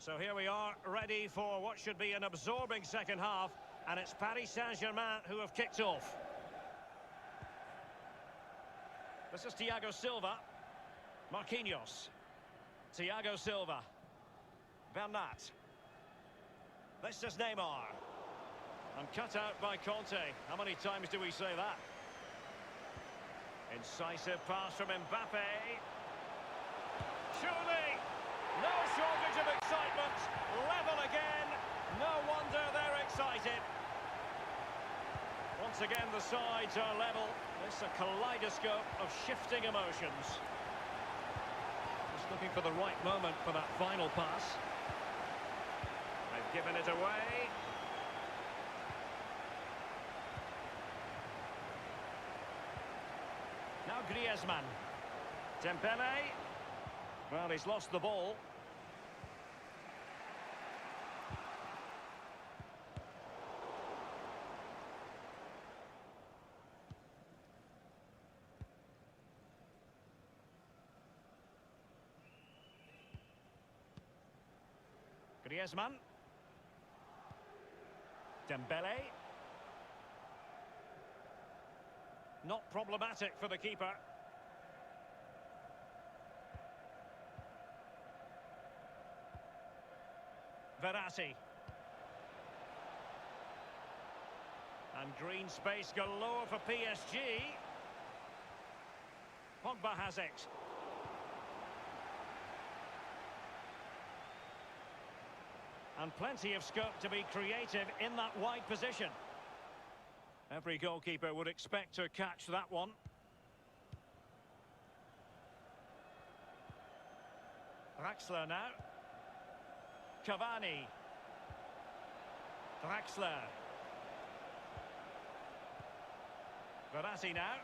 So here we are, ready for what should be an absorbing second half, and it's Paris Saint-Germain who have kicked off. This is Thiago Silva. Marquinhos. Thiago Silva. Bernat. This is Neymar. And cut out by Conte. How many times do we say that? Incisive pass from Mbappe. Surely! No shortage of excitement. Level again. No wonder they're excited. Once again, the sides are level. This is a kaleidoscope of shifting emotions. Just looking for the right moment for that final pass. They've given it away. Now Griezmann. Dembele. Well, he's lost the ball. Griezmann. Dembele. Not problematic for the keeper. Verratti. And green space galore for PSG. Pogba has it. And plenty of scope to be creative in that wide position. Every goalkeeper would expect to catch that one. Draxler now. Cavani. Draxler. Verratti now.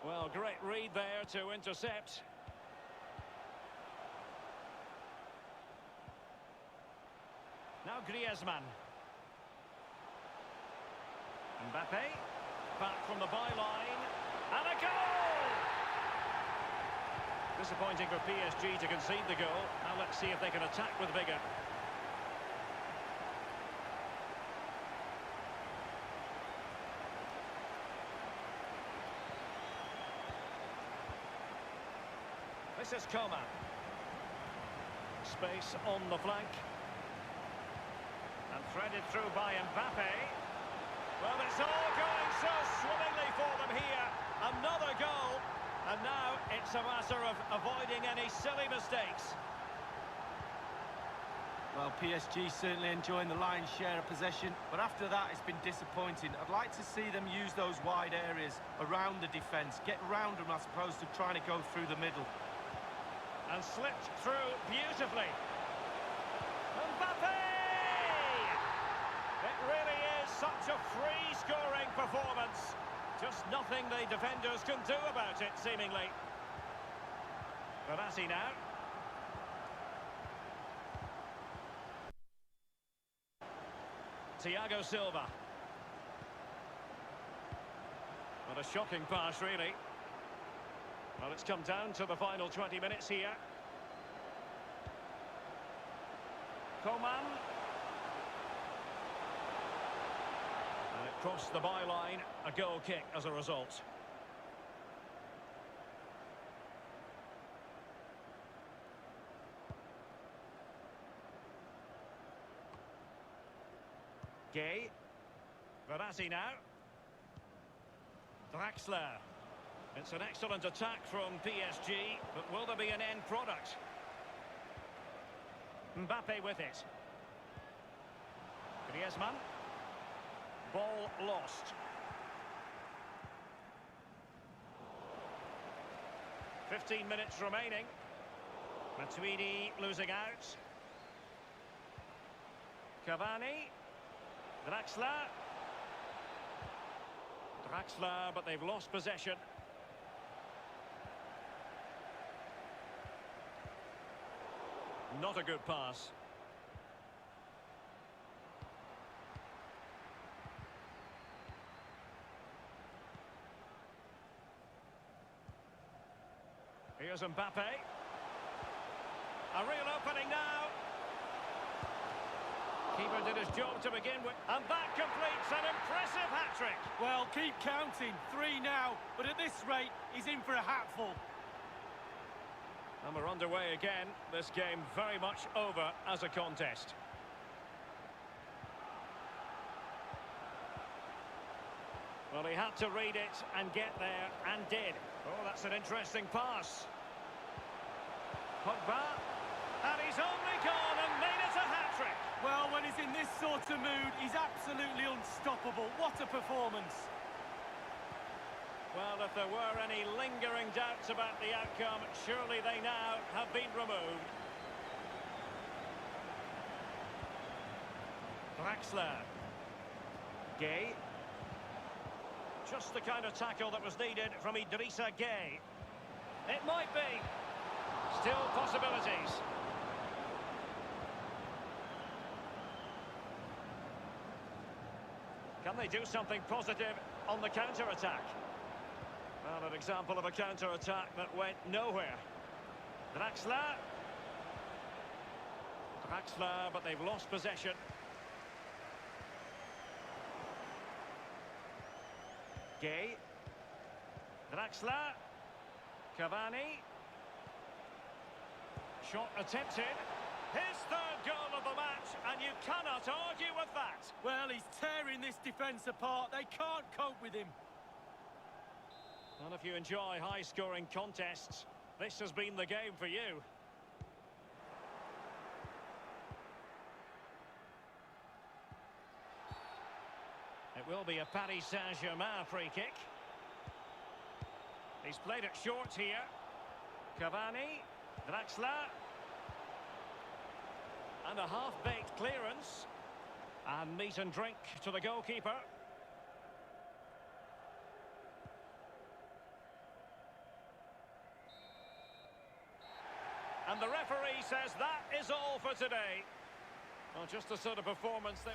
Well, great read there to intercept. Now Griezmann. Mbappe. Back from the byline. And a goal! Disappointing for PSG to concede the goal. Now let's see if they can attack with vigour. This is Coman. Space on the flank. And threaded through by Mbappe. Well, it's all going so swimmingly for them here. Another goal. And now it's a matter of avoiding any silly mistakes. Well, PSG certainly enjoying the lion's share of possession, but after that it's been disappointing. I'd like to see them use those wide areas around the defence, get round them as opposed to trying to go through the middle. And slipped through beautifully. Mbappe! It really is such a free-scoring performance. Just nothing the defenders can do about it, seemingly. Verratti now. Thiago Silva. What a shocking pass, really. Well, it's come down to the final 20 minutes here. Coman. And it crossed the byline. A goal kick as a result. Gay. Verratti now. Draxler. It's an excellent attack from PSG, but will there be an end product? Mbappe with it. Griezmann. Ball lost. 15 minutes remaining. Matuidi losing out. Cavani. Draxler. Draxler, but they've lost possession. Not a good pass. Here's Mbappe. A real opening now. goalkeeper did his job to begin with. And that completes an impressive hat-trick. Well, keep counting. 3 now. But at this rate, he's in for a hatful. And we're underway again. This game very much over as a contest. Well, he had to read it and get there, and did. Oh, that's an interesting pass. Pogba. And he's only gone and made it a hat-trick. Well, when he's in this sort of mood, he's absolutely unstoppable. What a performance. Well, if there were any lingering doubts about the outcome, surely they now have been removed. Draxler. Gay. Just the kind of tackle that was needed from Idrissa Gay. It might be. Still possibilities. Can they do something positive on the counter-attack? Well, an example of a counter-attack that went nowhere. Draxler. Draxler, but they've lost possession. Gay. Draxler. Cavani. Shot attempted. His third goal of the match, and you cannot argue with that. Well, he's tearing this defence apart. They can't cope with him. And if you enjoy high-scoring contests, this has been the game for you. It will be a Paris Saint-Germain free kick. He's played it short here. Cavani, Draxler. And a half-baked clearance. And meat and drink to the goalkeeper. And the referee says that is all for today. Well, just the sort of performance that...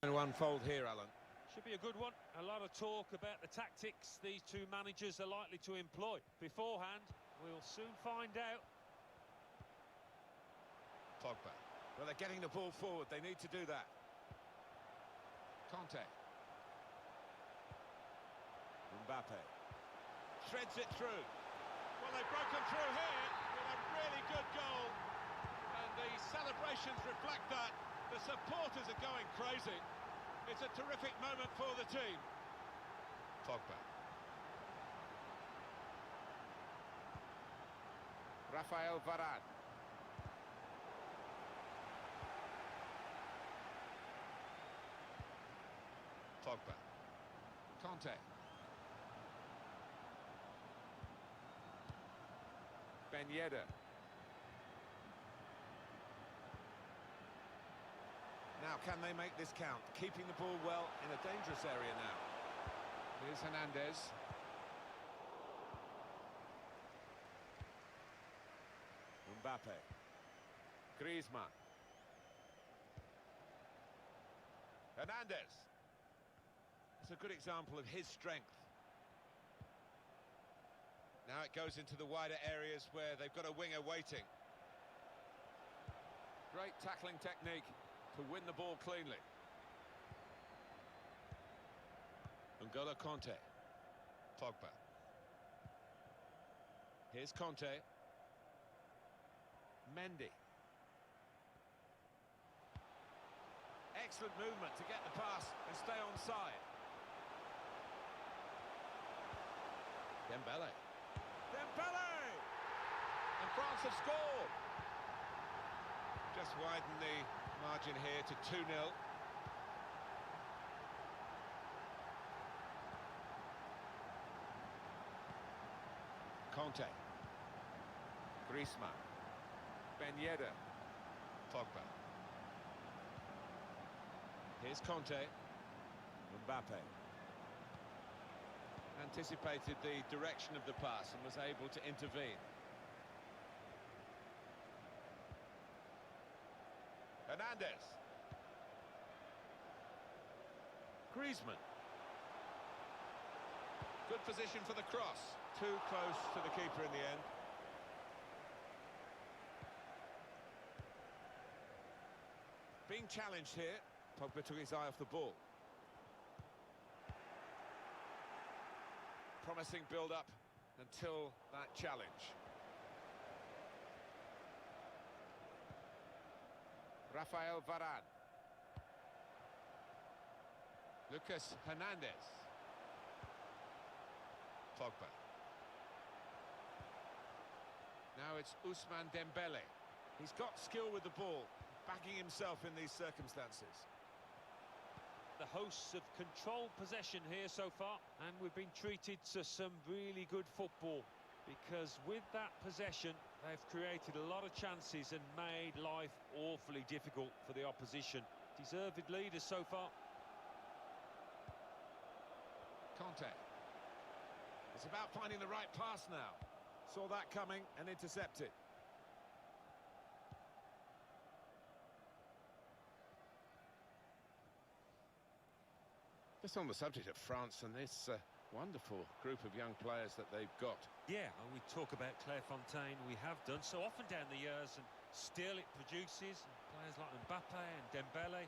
To unfold here, Alan. Should be a good one. A lot of talk about the tactics these two managers are likely to employ. Beforehand, we'll soon find out. Pogba. Well, they're getting the ball forward. They need to do that. Conte. Mbappe. Threads it through. Well, they've broken through here with a really good goal. And the celebrations reflect that. The supporters are going crazy. It's a terrific moment for the team. Pogba. Rafael Varane. Pogba. Conte. Ben Yedder. Now, can they make this count? Keeping the ball well in a dangerous area now. Here's Hernandez. Mbappe. Griezmann. Hernandez. It's a good example of his strength. Now it goes into the wider areas where they've got a winger waiting. Great tackling technique to win the ball cleanly. N'Golo Conte. Pogba. Here's Conte. Mendy. Excellent movement to get the pass and stay onside. Dembele. Dembele! And France have scored. Just widen the margin here to 2-0. Conte. Griezmann. Ben Yedder. Pogba. Here's Conte. Mbappe. Anticipated the direction of the pass and was able to intervene. Hernandez. Griezmann. Good position for the cross. Too close to the keeper in the end. Being challenged here. Pogba took his eye off the ball. Promising build-up until that challenge. Rafael Varane. Lucas Hernandez. Pogba. Now it's Ousmane Dembele. He's got skill with the ball, backing himself in these circumstances. The hosts have controlled possession here so far, and we've been treated to some really good football, because with that possession they've created a lot of chances and made life awfully difficult for the opposition. Deserved leaders so far. Conte. It's about finding the right pass now. Saw that coming and intercepted. Just on the subject of France and this wonderful group of young players that they've got. Yeah, and we talk about Clairefontaine, we have done so often down the years, and still it produces. Players like Mbappe and Dembele,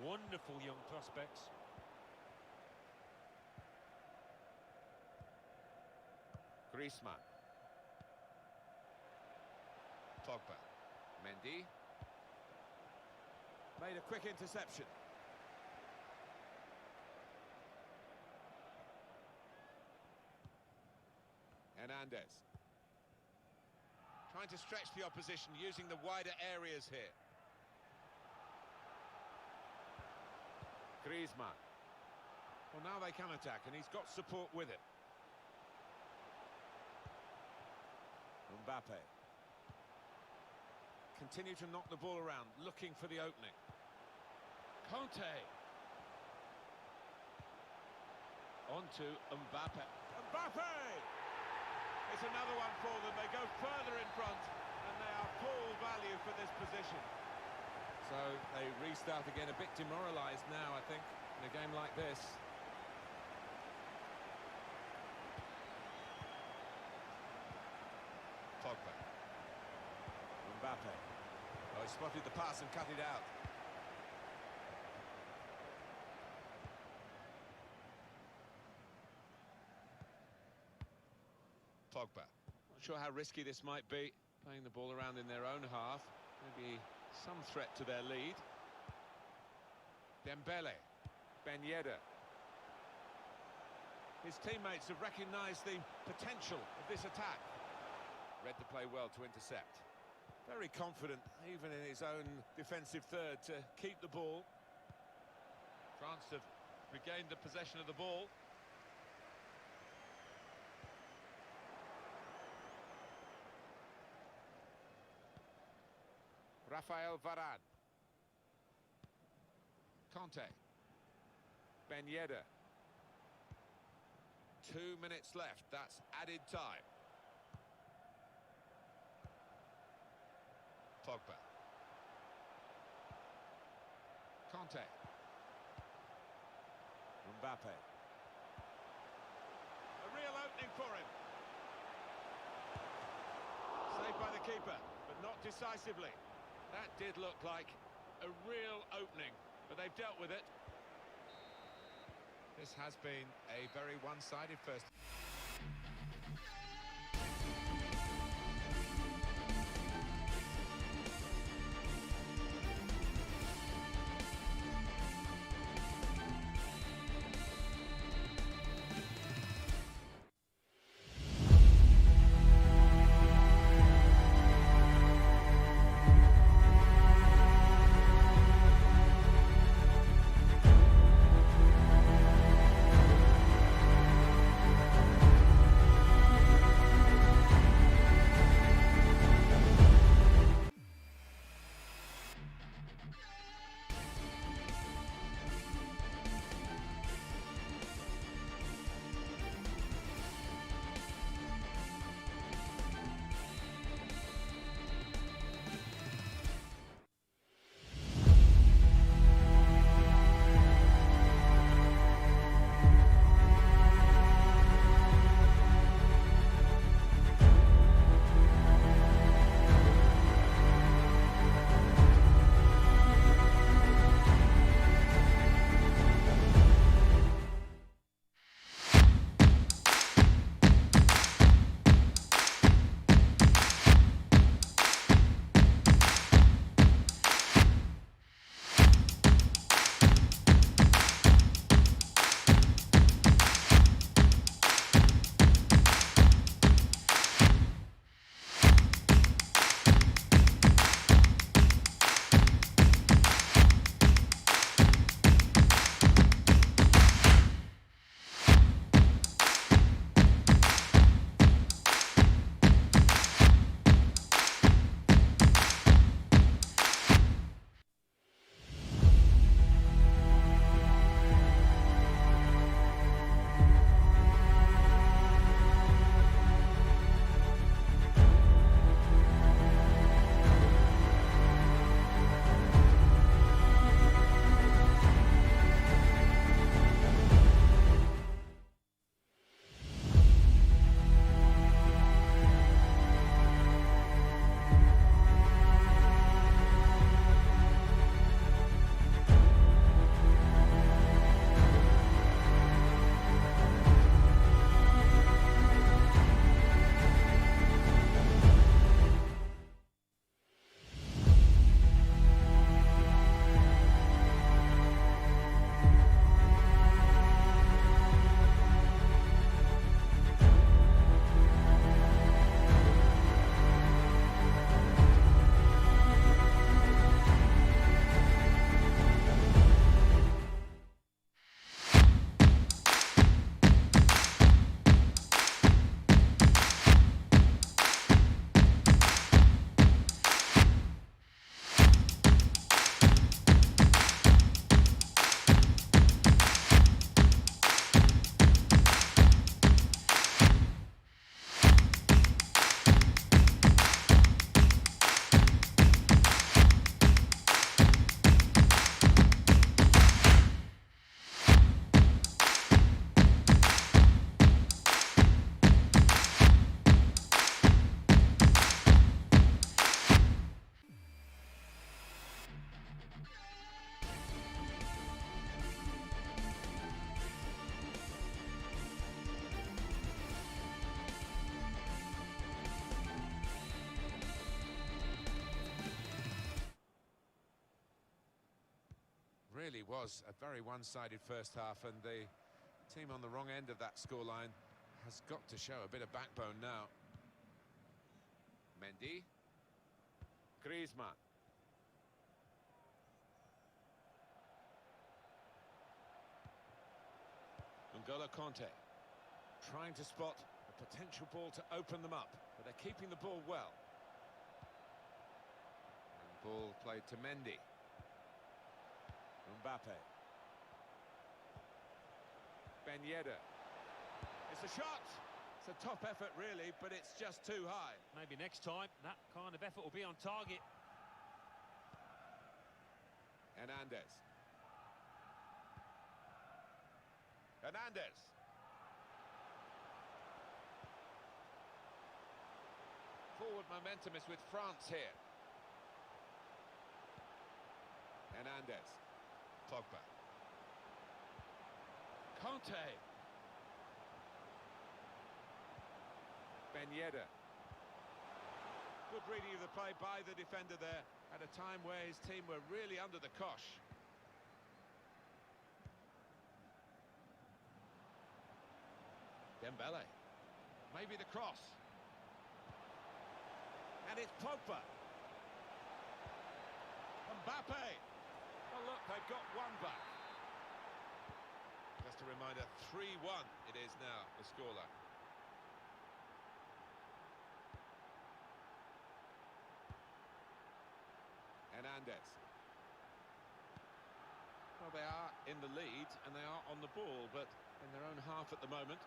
wonderful young prospects. Griezmann. Pogba. Mendy. Made a quick interception. Hernandez. Trying to stretch the opposition, using the wider areas here. Griezmann. Well, now they can attack, and he's got support with it. Mbappe. Continue to knock the ball around, looking for the opening. Conte. On to Mbappe. Mbappe! It's another one for them. They go further in front, and they are full value for this position. So They restart again, a bit demoralised now, I think, in a game like this. Pogba. Mbappe. Oh, he spotted the pass and cut it out. Pogba. Not sure how risky this might be, playing the ball around in their own half. Maybe some threat to their lead. Dembele. Ben Yedder. His teammates have recognised the potential of this attack. Read the play well to intercept. Very confident, even in his own defensive third, to keep the ball. France have regained the possession of the ball. Rafael Varane. Conte. Ben Yedder. 2 minutes left, that's added time. Pogba. Conte. Mbappe. A real opening for him. Saved by the keeper, but not decisively. That did look like a real opening, but they've dealt with it. This has been a very one-sided first. really was a very one-sided first half, and the team on the wrong end of that scoreline has got to show a bit of backbone now. Mendy. Griezmann. N'Golo Kanté. Trying to spot a potential ball to open them up, but they're keeping the ball well. And ball played to Mendy. Mbappe. Ben Yedder. It's a shot! It's a top effort, really, but it's just too high. Maybe next time, that kind of effort will be on target. Hernandez. Hernandez. Forward momentum is with France here. Hernandez. Pogba. Kanté. Ben Yedder. Good reading of the play by the defender there at a time where his team were really under the cosh. Dembele. Maybe the cross. And it's Pogba. Mbappe. Well, look, they've got one back. Just a reminder, 3-1 it is now, the scoreline. Hernandez. Well, they are in the lead and they are on the ball, but in their own half at the moment.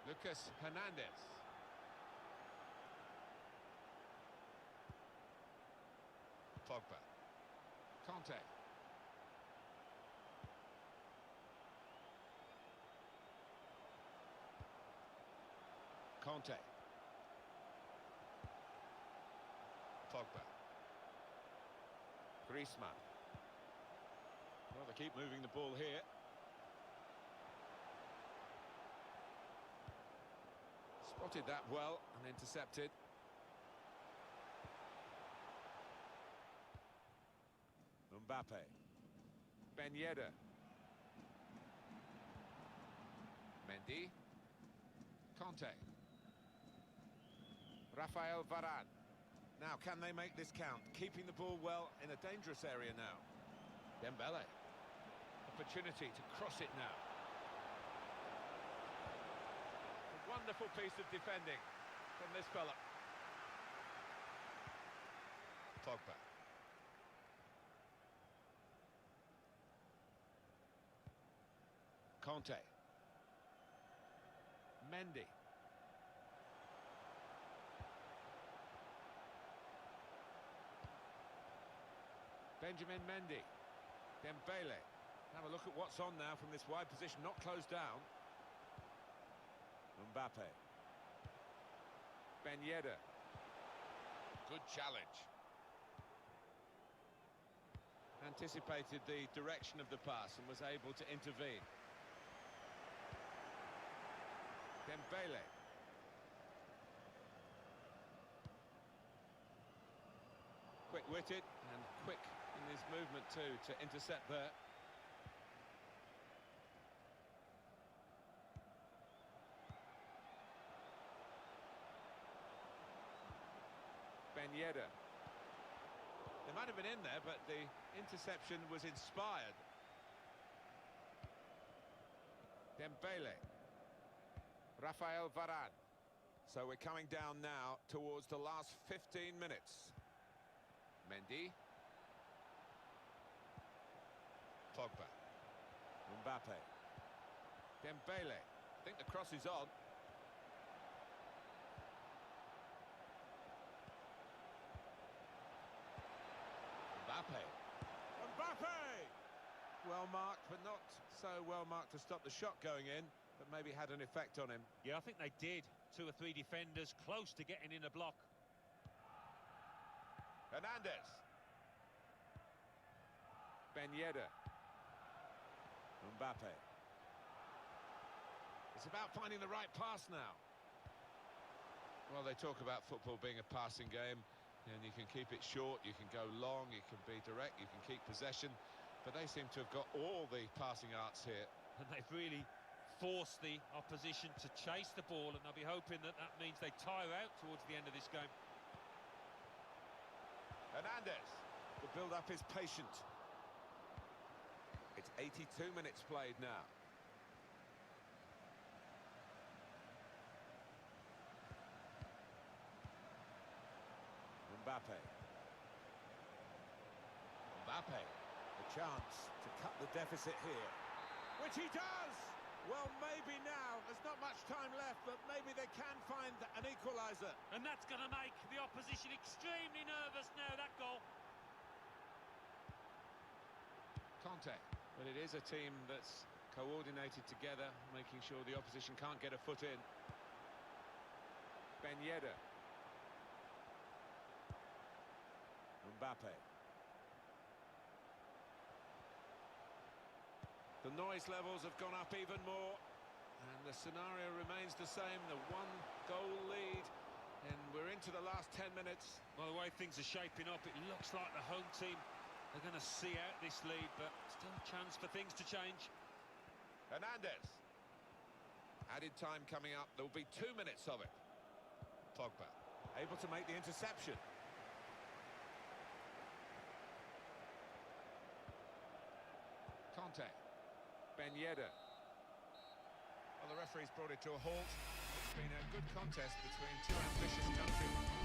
Lucas Hernandez. Pogba. Kanté. Kanté. Pogba. Griezmann. Well, they keep moving the ball here. Spotted that well and intercepted. Mbappe. Ben Yedder. Mendy. Kanté. Rafael Varane. Now, can they make this count? Keeping the ball well in a dangerous area now. Dembele. Opportunity to cross it now. A wonderful piece of defending from this fella. Pogba. Kanté. Mendy. Benjamin Mendy. Dembele. Have a look at what's on now from this wide position, not closed down. Mbappe. Ben Yedder. Good challenge. Anticipated the direction of the pass and was able to intervene. Dembele. Quick-witted and quick in his movement too to intercept there. Ben Yedder. They might have been in there, but the interception was inspired. Dembele. Rafael Varane. So we're coming down now towards the last 15 minutes. Mendy. Pogba. Mbappe. Dembele. I think the cross is on. Mbappe. Well marked, but not so well marked to stop the shot going in, but maybe had an effect on him. Yeah, I think they did. 2 or 3 defenders close to getting in a block. Hernandez. Ben Yedder. Mbappe. It's about finding the right pass now. Well, they talk about football being a passing game. And you can keep it short, you can go long, you can be direct, you can keep possession. But they seem to have got all the passing arts here. And they've really forced the opposition to chase the ball, and they'll be hoping that that means they tire out towards the end of this game. Hernandez. The build-up is patient. It's 82 minutes played now. Mbappe. A chance to cut the deficit here. Which he does! Well, maybe now. There's not much time left, but maybe they can find an equaliser. And that's going to make the opposition extremely nervous now, that goal. Conte. But it is a team that's coordinated together, making sure the opposition can't get a foot in. Ben Yedder. Mbappe. The noise levels have gone up even more, and the scenario remains the same, the one-goal lead, and we're into the last 10 minutes. By the way things are shaping up, it looks like the home team are going to see out this lead, but still a chance for things to change. Hernandez. Added time coming up, there'll be 2 minutes of it. Pogba, able to make the interception. Conte. Ben Yedder. Well, the referee's brought it to a halt. It's been a good contest between two ambitious countries.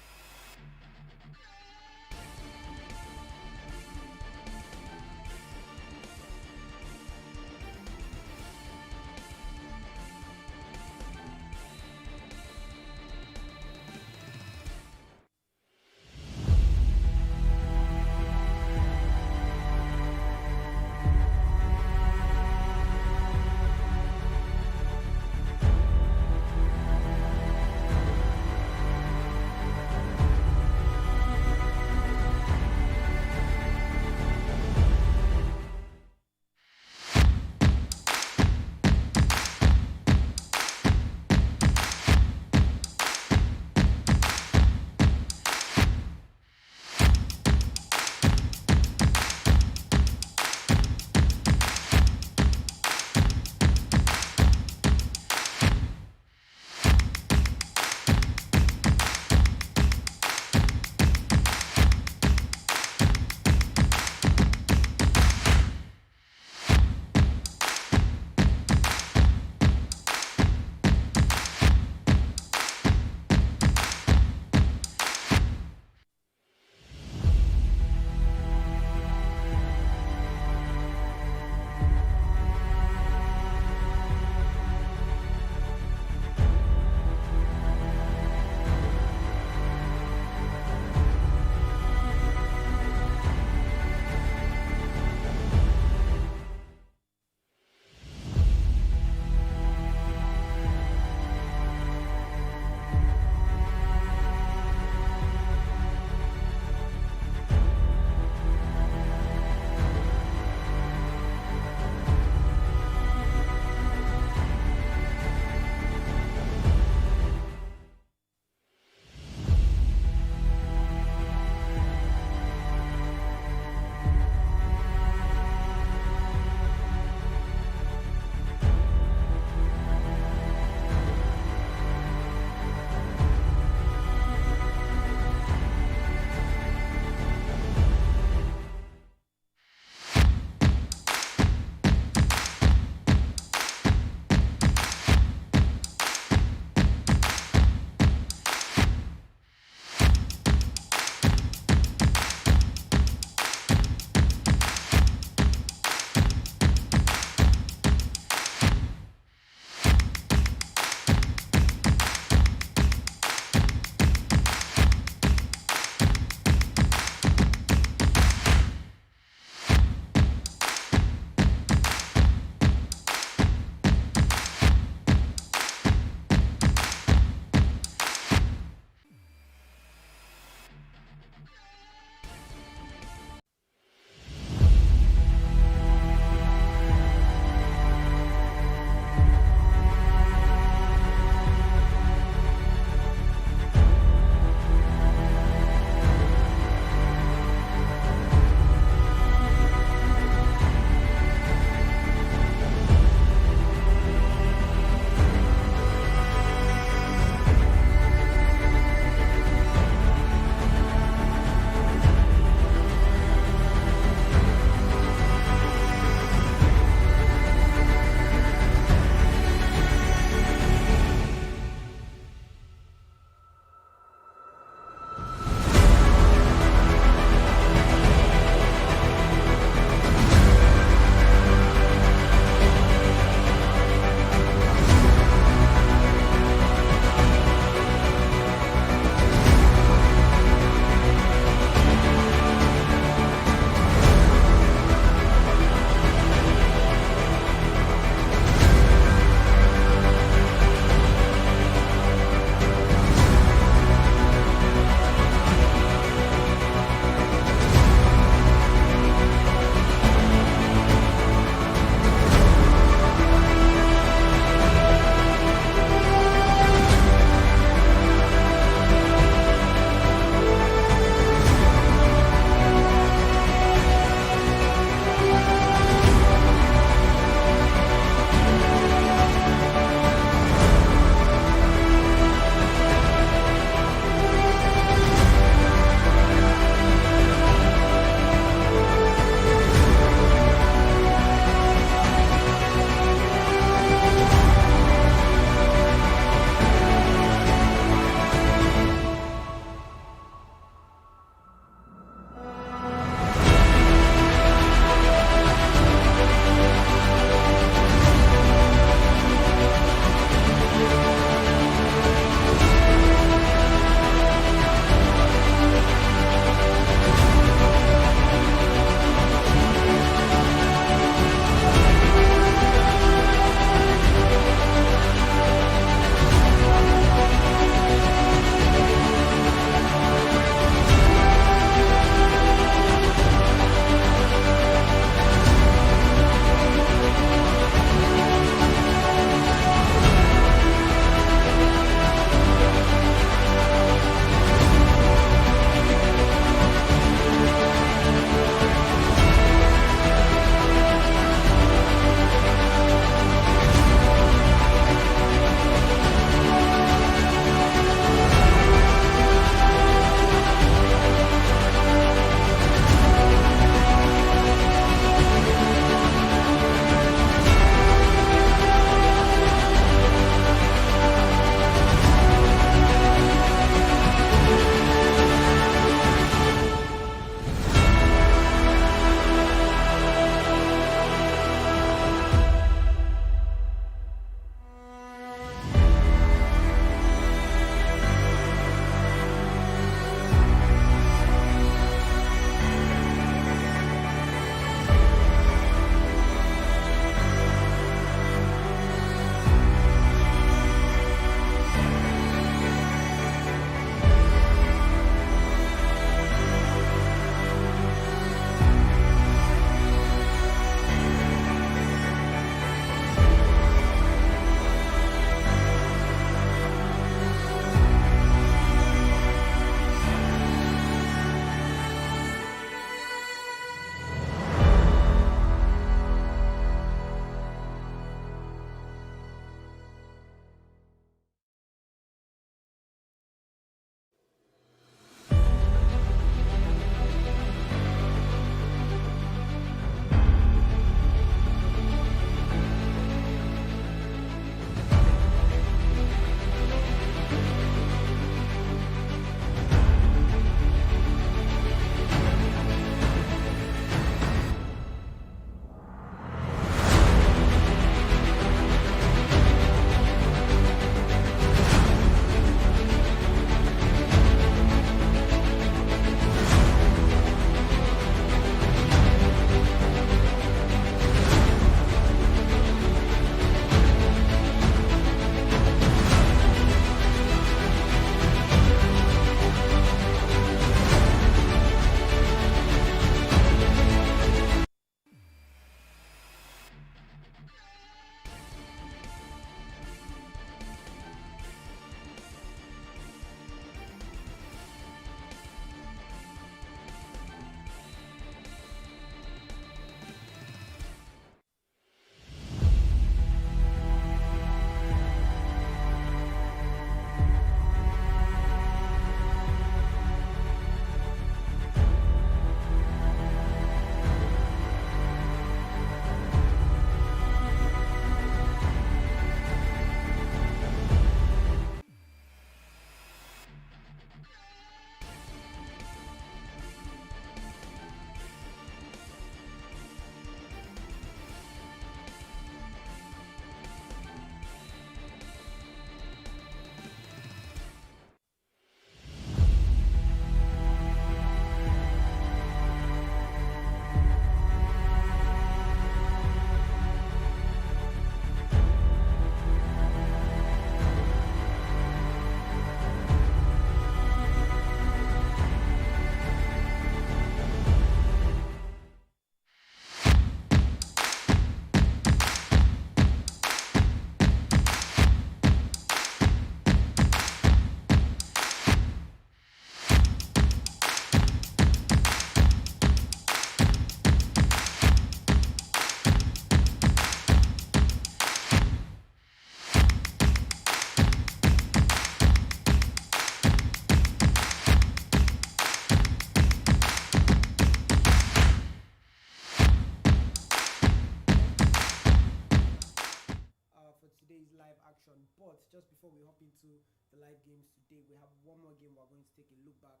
live games today. We have one more game. We're going to take a look back.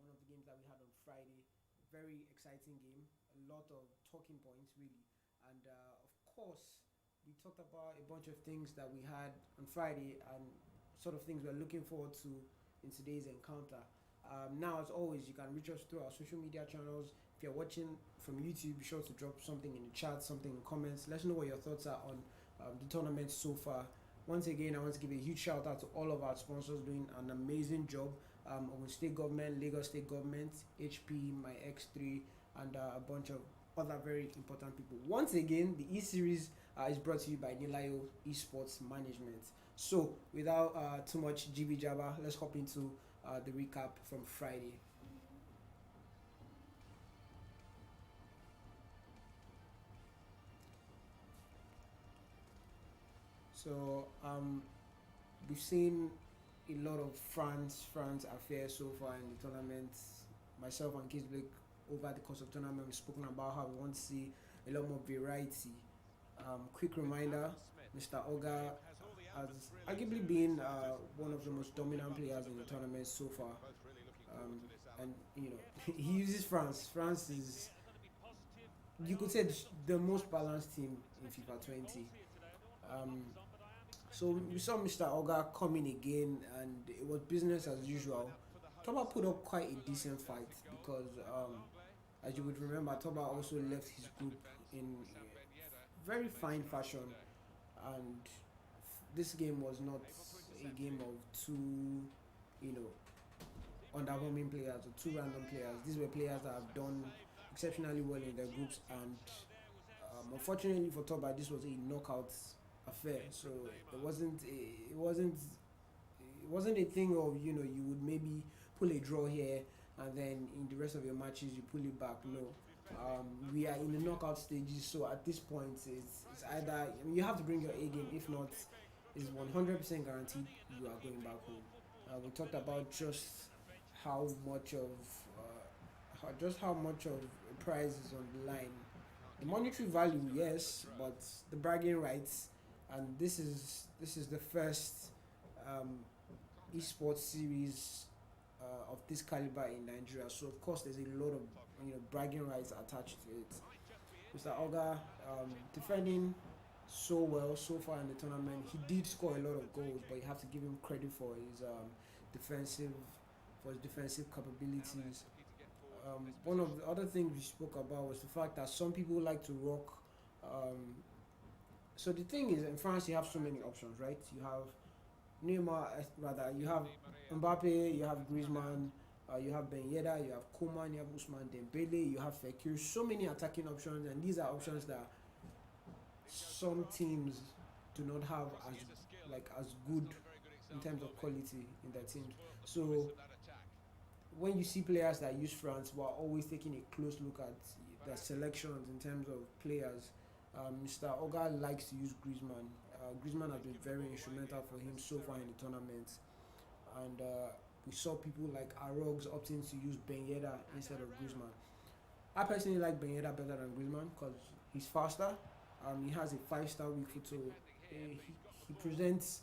One of the games that we had on Friday. Very exciting game. A lot of talking points, really. And of course, we talked about a bunch of things that we had on Friday and sort of things we're looking forward to in today's encounter. Now, as always, you can reach us through our social media channels. If you're watching from YouTube, be sure to drop something in the chat, something in the comments. Let us know what your thoughts are on the tournament so far. Once again, I want to give a huge shout out to all of our sponsors doing an amazing job. Ogun State Government, Lagos State Government, HP, my X3, and a bunch of other very important people. Once again, the E-Series is brought to you by Nilayo Esports Management. So, without too much jibby jabber, let's hop into the recap from Friday. So we've seen a lot of France affairs so far in the tournament. Myself and Kids Blake, over the course of the tournament, we've spoken about how we want to see a lot more variety. Quick reminder, Mr. Oga has arguably been one of the most dominant players in the tournament so far. And you know, he uses France. France is, you could say, the most balanced team in FIFA 20. So we saw Mr. Oga come in again, and it was business as usual. Toba put up quite a decent fight because, as you would remember, Toba also left his group in very fine fashion, and this game was not a game of two, underwhelming players or two random players. These were players that have done exceptionally well in their groups, and unfortunately for Toba, this was a knockout affair. So it wasn't a thing of you would maybe pull a draw here and then in the rest of your matches you pull it back. No, we are in the knockout stages, so at this point it's either you have to bring your A game. If not, it's 100% guaranteed you are going back home. We talked about just how much of a prize is on the line. The monetary value, yes, but the bragging rights, and this is the first esports series of this caliber in Nigeria. So of course there's a lot of bragging rights attached to it. Mr. Oga defending so well so far in the tournament. He did score a lot of goals, but you have to give him credit for his defensive capabilities. One of the other things we spoke about was the fact that some people like to rock. So the thing is, in France you have so many options, right? You have Neymar, you have Mbappe, you have Griezmann, you have Ben Yedder, you have Koeman, you have Ousmane Dembele, you have Fekir. So many attacking options, and these are options that some teams do not have as good in terms of quality in their teams. So when you see players that use France, we're always taking a close look at their selections in terms of players. Mr. Oga likes to use Griezmann. Griezmann has been very instrumental for him so far in the tournament, and we saw people like Arogs opting to use Ben Yedder instead of Griezmann. I personally like Ben Yedder better than Griezmann because he's faster. He has a 5-star weak foot, so he presents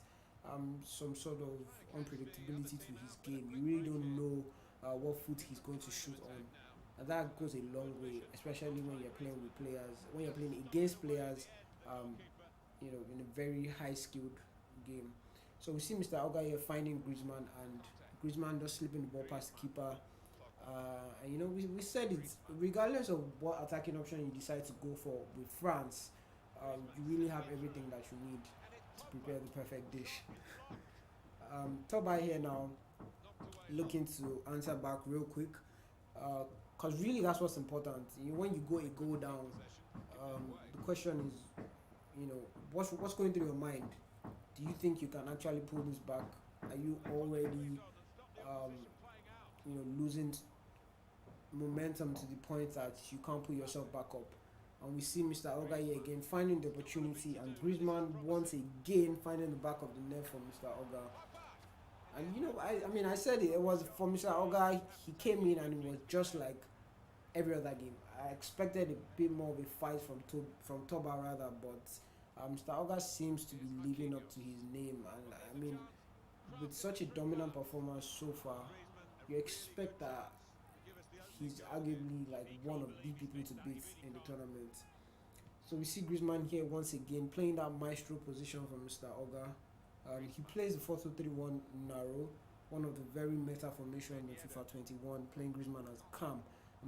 some sort of unpredictability to his game. You really don't know what foot he's going to shoot on, and that goes a long way, especially when you're playing with players, when you're playing against players, in a very high-skilled game. So we see Mr. Oga here finding Griezmann, and Griezmann just slipping the ball past the keeper. And we said it, regardless of what attacking option you decide to go for with France, you really have everything that you need to prepare the perfect dish. Toba here now, looking to answer back real quick, because really that's what's important. When you go a goal down, the question is, what's going through your mind? Do you think you can actually pull this back? Are you already losing momentum to the point that you can't pull yourself back up? And we see Mr. Oga here again finding the opportunity, and Griezmann once again finding the back of the net for Mr. Oga. And I said it was for Mr. Oga. He came in and it was just like every other game. I expected a bit more of a fight from Toba rather, but Mr. Oga seems to be living up to his name. And with such a dominant performance so far, you expect that he's arguably like one of the people to beat in the tournament. So we see Griezmann here once again playing that maestro position for Mr. Oga. He plays the 4-2-3-1 narrow, one of the very meta formation in FIFA 21, playing Griezmann as cam.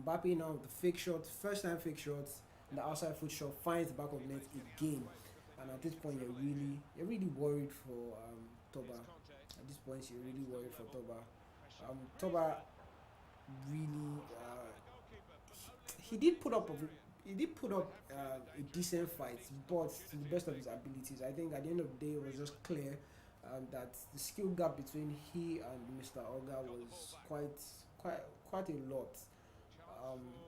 Mbappe now the fake shot, first time fake shots, and the outside foot shot finds the back of net again. And at this point, you're really worried for Toba. At this point, you're really worried for Toba. Toba really he did put up a decent fight, but to the best of his abilities. I think at the end of the day, it was just clear that the skill gap between he and Mr. Oga was quite a lot.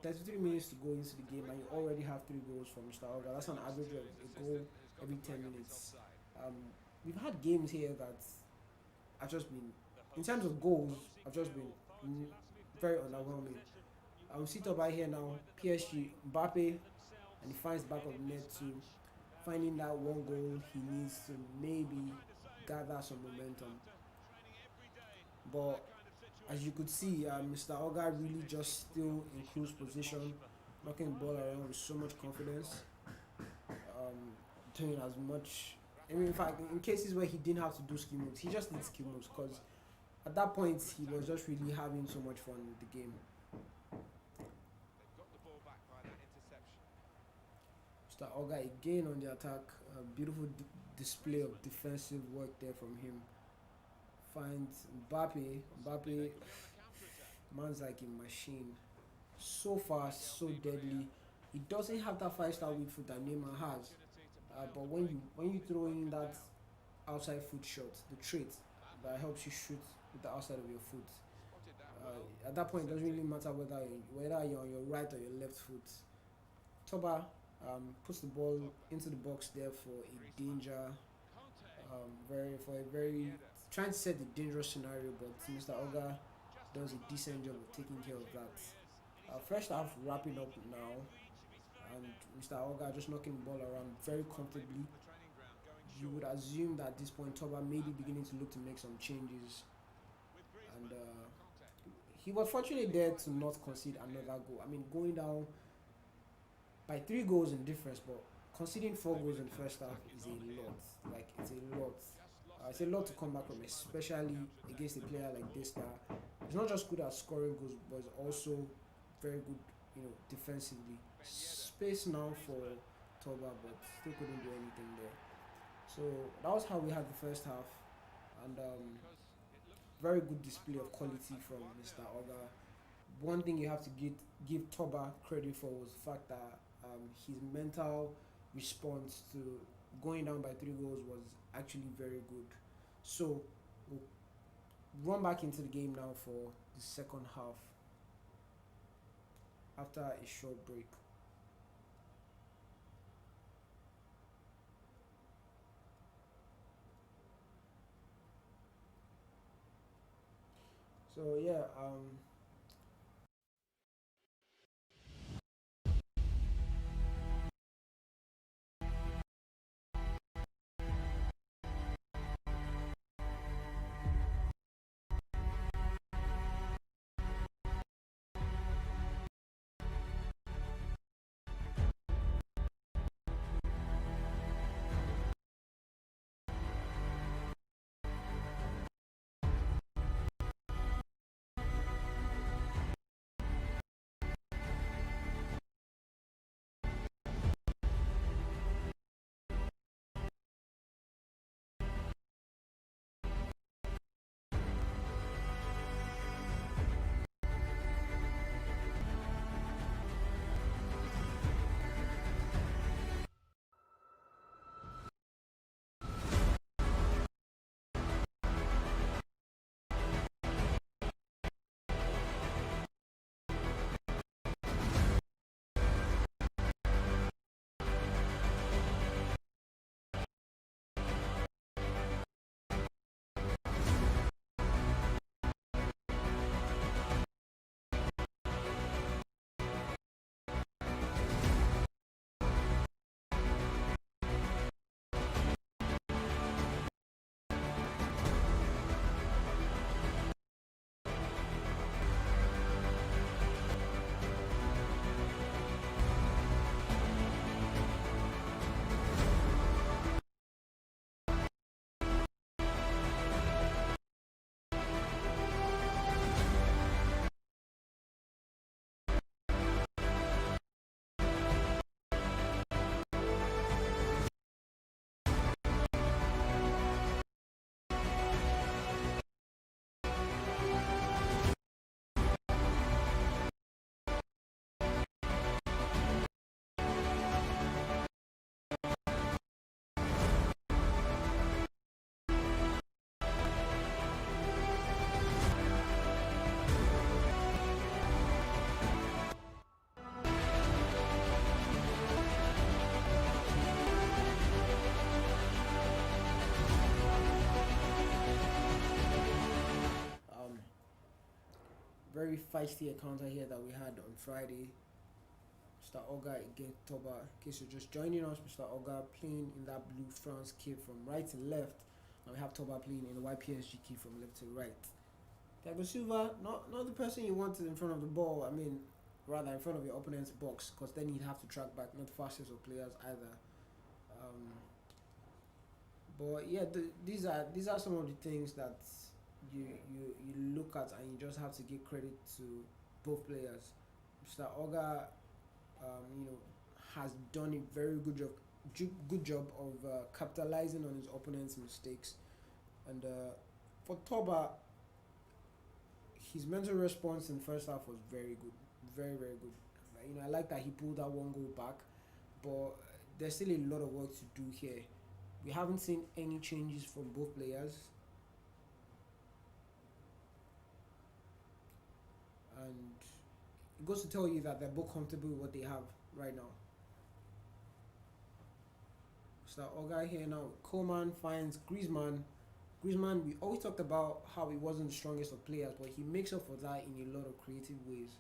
33 minutes to go into the game, and you already have 3 goals from Mr. Oga. That's an average of a goal every 10 minutes. We've had games here that have just been, in terms of goals, have just been very underwhelming. We see Toba here now, PSG, Mbappe, and he finds back of net to finding that one goal he needs to maybe gather some momentum. But as you could see, Mr. Oga really just still in cruise position, knocking the ball around with so much confidence, doing as much. I mean, in fact, in cases where he didn't have to do skill moves, he just did skill moves because at that point he was just really having so much fun with the game. Mr. Oga again on the attack. A beautiful display of defensive work there from him. Finds Mbappe. Mbappe, man's like a machine. So fast, so deadly. He doesn't have that 5-star weak foot that Neymar has. But when you throw in that outside foot shot, the trait that helps you shoot with the outside of your foot, at that point it doesn't really matter whether you're on your right or your left foot. Toba puts the ball into the box there for a danger, trying to set the dangerous scenario, but Mr. Oga does a decent job of taking care of that. First half wrapping up now, and Mr. Oga just knocking the ball around very comfortably. You would assume that at this point Toba may be beginning to look to make some changes, and he was fortunate there to not concede another goal. I mean, going down by 3 goals in difference, but conceding 4 goals in the first half is a lot. Like, it's a lot. It's a lot to come back from, especially against a player like this that is not just good at scoring goals, but is also very good, defensively. Space now for Toba, but still couldn't do anything there. So that was how we had the first half, and very good display of quality from Mr. Oga. One thing you have to give Toba credit for was the fact that his mental response to going down by 3 goals was actually very good. So we'll run back into the game now for the second half after a short break. So yeah, very feisty encounter here that we had on Friday. Mr. Oga against Toba. In case you're just joining us, Mr. Oga playing in that blue France kit from right to left, and we have Toba playing in the white PSG kit from left to right. Thiago Silva, not the person you wanted in front of the ball. I mean, rather in front of your opponent's box, because then you'd have to track back. Not the fastest of players either. But yeah, these are some of the things that you look at, and you just have to give credit to both players. Mr. Oga, has done a very good job of capitalizing on his opponent's mistakes, and for Toba, his mental response in the first half was very good, very good. I like that he pulled that one goal back, but there's still a lot of work to do here. We haven't seen any changes from both players, and it goes to tell you that they're both comfortable with what they have right now. Mr. Oga here now. Coleman finds Griezmann. Griezmann, we always talked about how he wasn't the strongest of players, but he makes up for that in a lot of creative ways.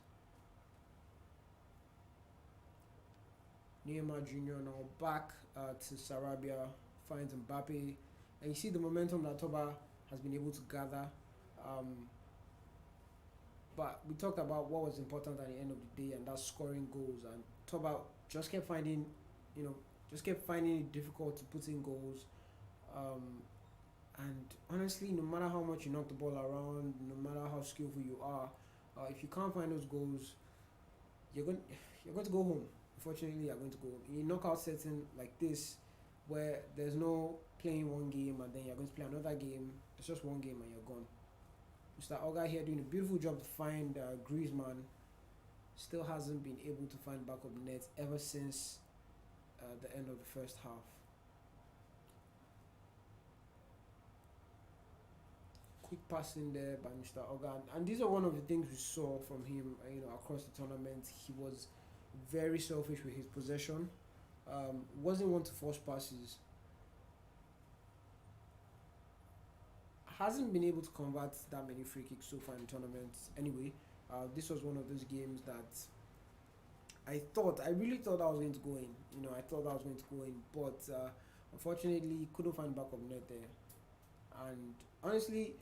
Neymar Jr. now back to Sarabia, finds Mbappe, and you see the momentum that Toba has been able to gather. But we talked about what was important at the end of the day, and that's scoring goals. And Toba just kept finding it difficult to put in goals. And honestly, no matter how much you knock the ball around, no matter how skillful you are, if you can't find those goals, you're going to go home. Unfortunately, you're going to go home. In a knockout setting like this, where there's no playing one game and then you're going to play another game, it's just one game and you're gone. Mr. Oga here doing a beautiful job to find Griezmann. Still hasn't been able to find back of the net ever since the end of the first half. Quick passing there by Mr. Oga, and these are one of the things we saw from him. Across the tournament, he was very selfish with his possession. Wasn't one to force passes. Hasn't been able to convert that many free kicks so far in tournaments. Anyway, this was one of those games that I really thought I was going to go in. I thought I was going to go in, but unfortunately couldn't find back of net there. And honestly,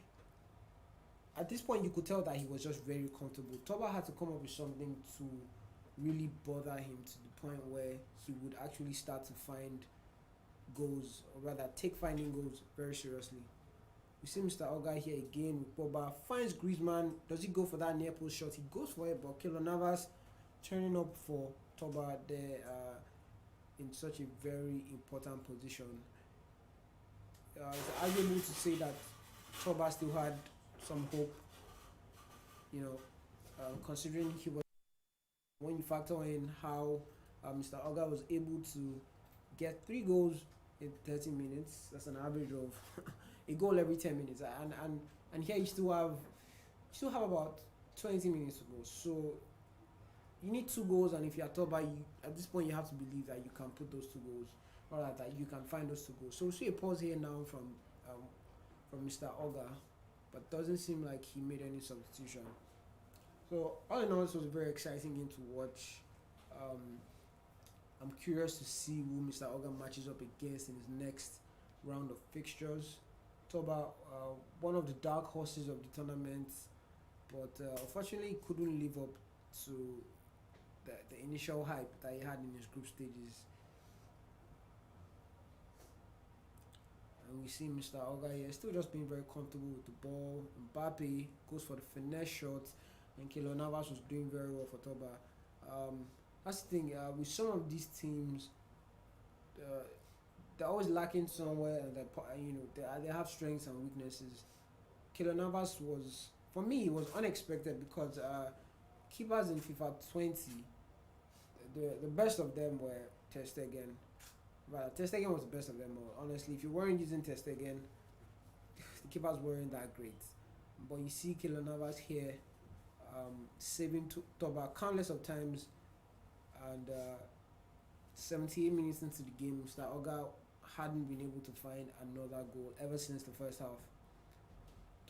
at this point you could tell that he was just very comfortable. Toba had to come up with something to really bother him to the point where he would actually start to find goals, or rather take finding goals very seriously. We see Mr. Oga here again with Pogba, finds Griezmann. Does he go for that near post shot? He goes for it, but Keylor Navas turning up for Toba there in such a very important position. It's arguable to say that Toba still had some hope, considering he was, when you factor in how Mr. Oga was able to get 3 goals in 30 minutes. That's an average of a goal every 10 minutes, and here you still have about 20 minutes to go. So you need 2 goals, and if you're Toba, at this point you have to believe that you can put those 2 goals, or that you can find those 2 goals. So we see a pause here now from Mr. Oga, but doesn't seem like he made any substitution. So all in all, this was a very exciting game to watch. I'm curious to see who Mr. Oga matches up against in his next round of fixtures. Toba, one of the dark horses of the tournament, but unfortunately couldn't live up to the initial hype that he had in his group stages. And we see Mr. Oga here still just being very comfortable with the ball. Mbappe goes for the finesse shot, and Keylor Navas was doing very well for Toba. That's the thing, with some of these teams, they're always lacking somewhere, and they have strengths and weaknesses. Keylor Navas was, for me, it was unexpected because keepers in FIFA 20, the best of them were Ter Stegen. But Ter Stegen was the best of them all. Honestly, if you weren't using Ter Stegen, the keepers weren't that great. But you see Keylor Navas here saving Toba countless of times, and 78 minutes into the game, Mr. Oga hadn't been able to find another goal ever since the first half.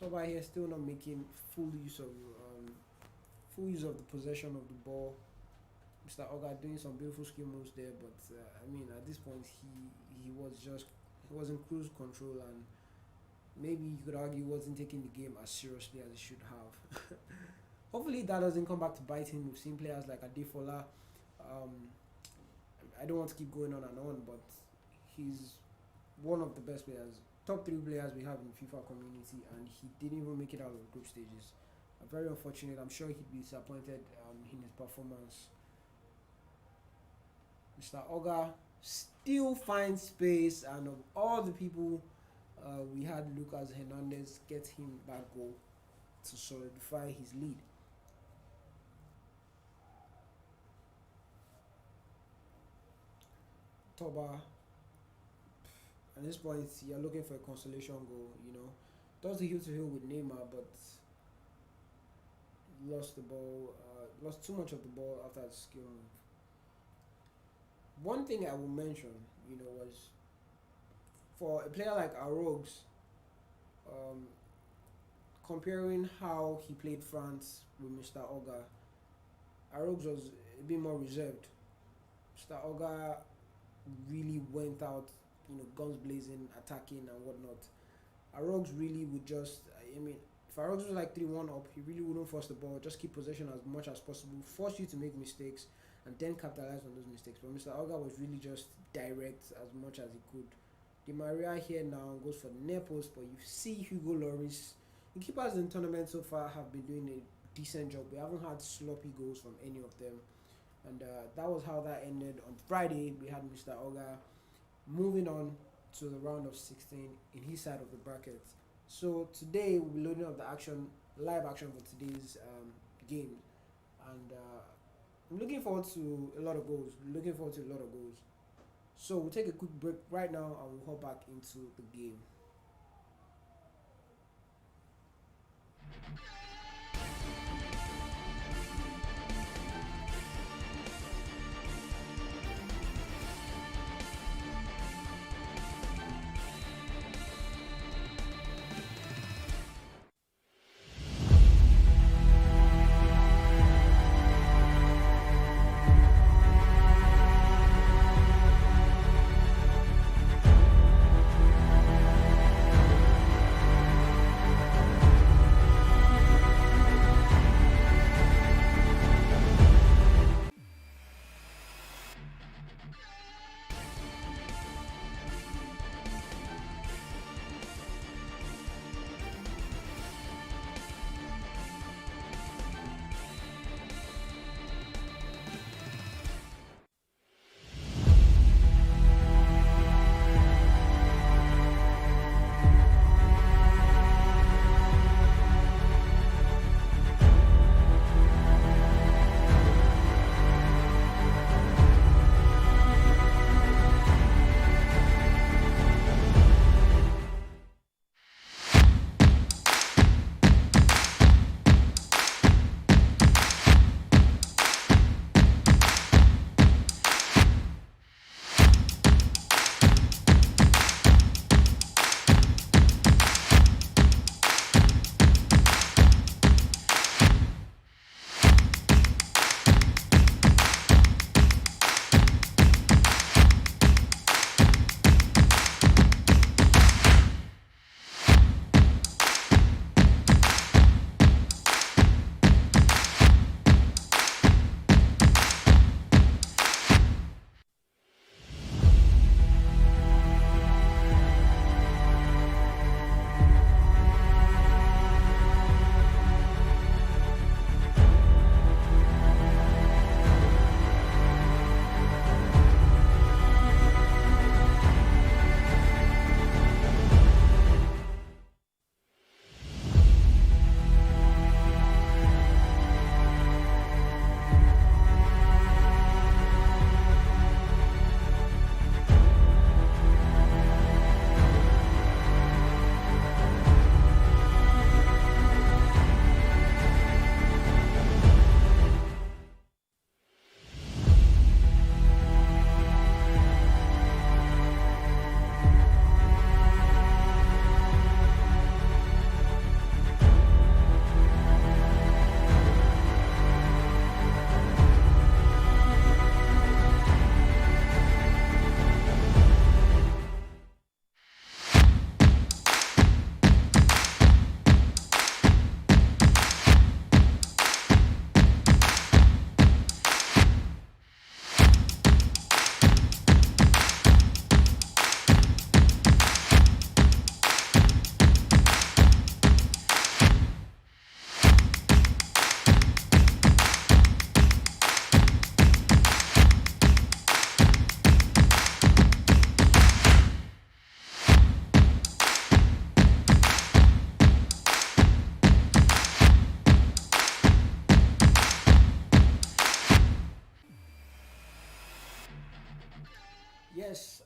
Toba here still not making full use of full use of the possession of the ball. Mr. Oga doing some beautiful skill moves there, but I mean, at this point, he was in cruise control, and maybe you could argue he wasn't taking the game as seriously as he should have. Hopefully, that doesn't come back to bite him. We've seen players like Adefola. I don't want to keep going on and on, but he's one of the best players, top 3 players we have in the FIFA community, and he didn't even make it out of the group stages. Very unfortunate. I'm sure he'd be disappointed in his performance. Mr. Oga still finds space, and of all the people, we had Lucas Hernandez get him that goal to solidify his lead. Toba, at this point, you're looking for a consolation goal, Does the heel to heel with Neymar, but lost the ball, lost too much of the ball after the skill move. One thing I will mention, was for a player like Arogs, comparing how he played France with Mr. Oga, Arogs was a bit more reserved. Mr. Oga really went out, guns blazing, attacking and whatnot. Arogs really would just, if Arogs was like 3-1 up, he really wouldn't force the ball, just keep possession as much as possible, force you to make mistakes, and then capitalize on those mistakes. But Mr. Oga was really just direct as much as he could. Di Maria here now goes for the near post, but you see Hugo Lloris. The keepers in the tournament so far have been doing a decent job. We haven't had sloppy goals from any of them. And that was how that ended. On Friday, we had Mr. Oga moving on to the round of 16 in his side of the bracket. So today, we'll be loading up the live action for today's game. And I'm looking forward to a lot of goals. So we'll take a quick break right now, and we'll hop back into the game.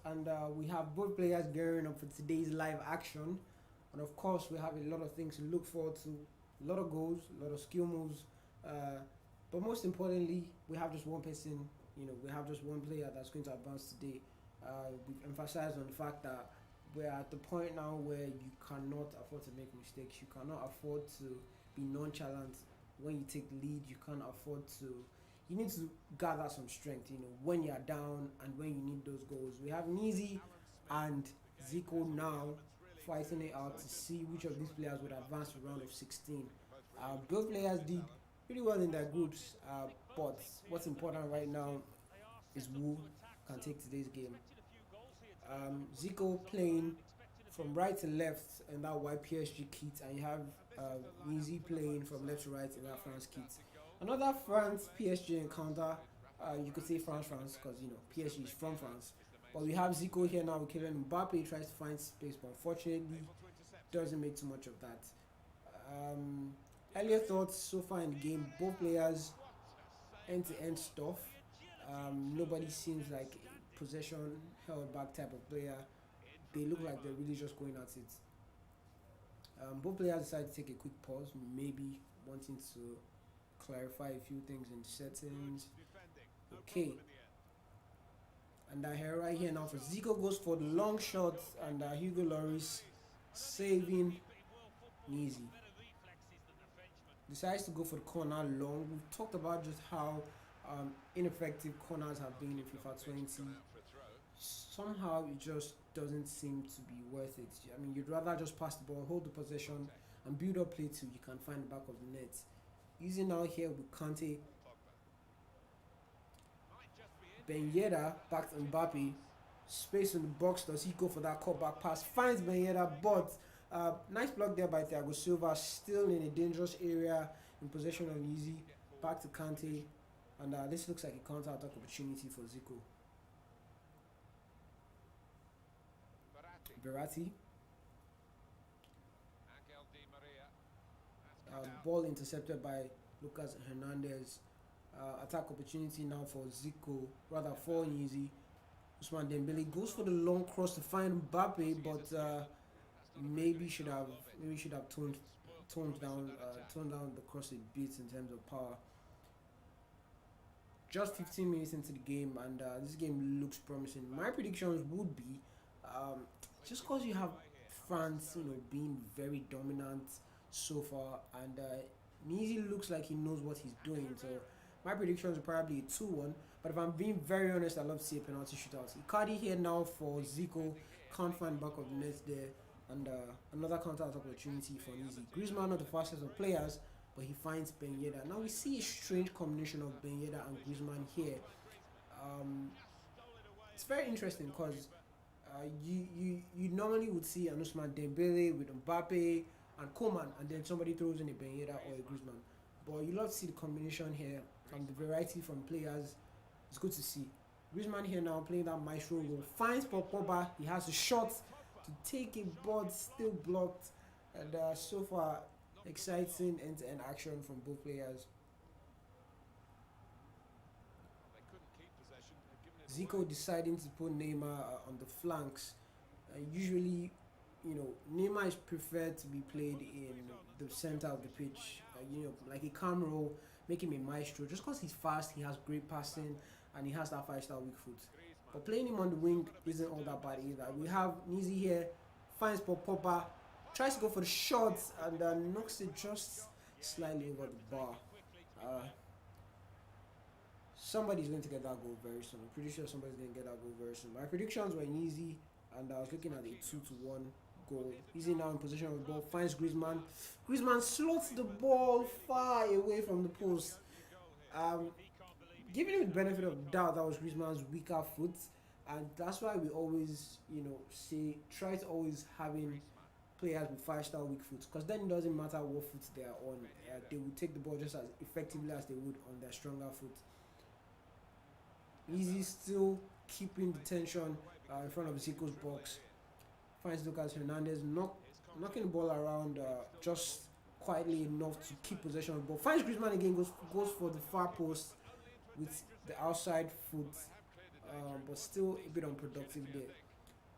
and we have both players gearing up for today's live action. And of course, we have a lot of things to look forward to, a lot of goals, a lot of skill moves. But most importantly, we have just one person, we have just one player that's going to advance today. We've emphasized on the fact that we're at the point now where you cannot afford to make mistakes. You cannot afford to be nonchalant when you take the lead. You can't afford to. You need to gather some strength, when you're down and when you need those goals. We have Nizi and Zico now fighting it out to see which of these players would advance to round of 16. Both players did pretty well in their groups, but what's important right now is who can take today's game. Zico playing from right to left in that white PSG kit, and you have Nizi playing from left to right in that France kit. Another France PSG encounter, you could say France because PSG is from France. But we have Zico here now with Kylian Mbappe, tries to find space, but unfortunately doesn't make too much of that. Earlier thoughts so far in the game, both players end-to-end stuff. Nobody seems like a possession held back type of player. They look like they're really just going at it. Both players decided to take a quick pause, maybe wanting to clarify a few things in settings. Okay. And right here now for Zico goes for the long shot, and Hugo Lloris saving Nizi. Decides to go for the corner long. We've talked about just how ineffective corners have been in FIFA 20. Somehow it just doesn't seem to be worth it. I mean, you'd rather just pass the ball, hold the possession, and build up play till you can find the back of the net. Using now here with Kante. Ben Yedder back to Mbappe. Space in the box. Does he go for that cutback pass? Finds Ben Yedder, but nice block there by Thiago Silva. Still in a dangerous area in possession of Nizi. Back to Kante. And this looks like a counter-attack opportunity for Zico. Verratti. Ball intercepted by Lucas Hernandez. Attack opportunity now for Zico, rather for Nizi. Ousmane Dembele goes for the long cross to find Mbappe, but maybe should have toned down the cross a bit in terms of power. Just 15 minutes into the game, and this game looks promising. My predictions would be just because you have France, being very dominant so far, and Nizi looks like he knows what he's doing. So my predictions are probably a 2-1. But if I'm being very honest, I love to see a penalty shootout. Icardi here now for Zico, can't find back of the net there, and another counter-attack opportunity for Nizi. Griezmann not the fastest of players, but he finds Ben Yedder. Now we see a strange combination of Ben Yedder and Griezmann here. It's very interesting because you normally would see an Ousmane Dembele with Mbappe and Coman, and then somebody throws in a Ben Yedder or a Griezmann. But you love to see the combination here and the variety from players. It's good to see. Griezmann here now playing that maestro role. Finds Pogba. He has a shot to take it, but still blocked. And so far, exciting end-to-end action from both players. Zico deciding to put Neymar on the flanks. Usually, Neymar is preferred to be played in the center of the pitch. Like a cam role, make him a maestro. Just because he's fast, he has great passing, and he has that 5-star weak foot. But playing him on the wing isn't all that bad either. We have Nizi here, finds Pogba, tries to go for the shot, and knocks it just slightly over the bar. Somebody's going to get that goal very soon. I'm pretty sure somebody's going to get that goal very soon. My predictions were Nizi, and I was looking at a 2-1 goal. Easy now in possession of the ball, finds Griezmann. Griezmann slots the ball far away from the post. Giving him the benefit of the doubt, that was Griezmann's weaker foot, and that's why we always, try to always having players with 5-star weak foot, because then it doesn't matter what foot they are on. They will take the ball just as effectively as they would on their stronger foot. Easy still keeping the tension in front of Zico's box. Finds Lucas Hernandez knocking the ball around just quietly enough to keep possession of the ball. Finds Griezmann again, goes for the far post with the outside foot. but still a bit unproductive there.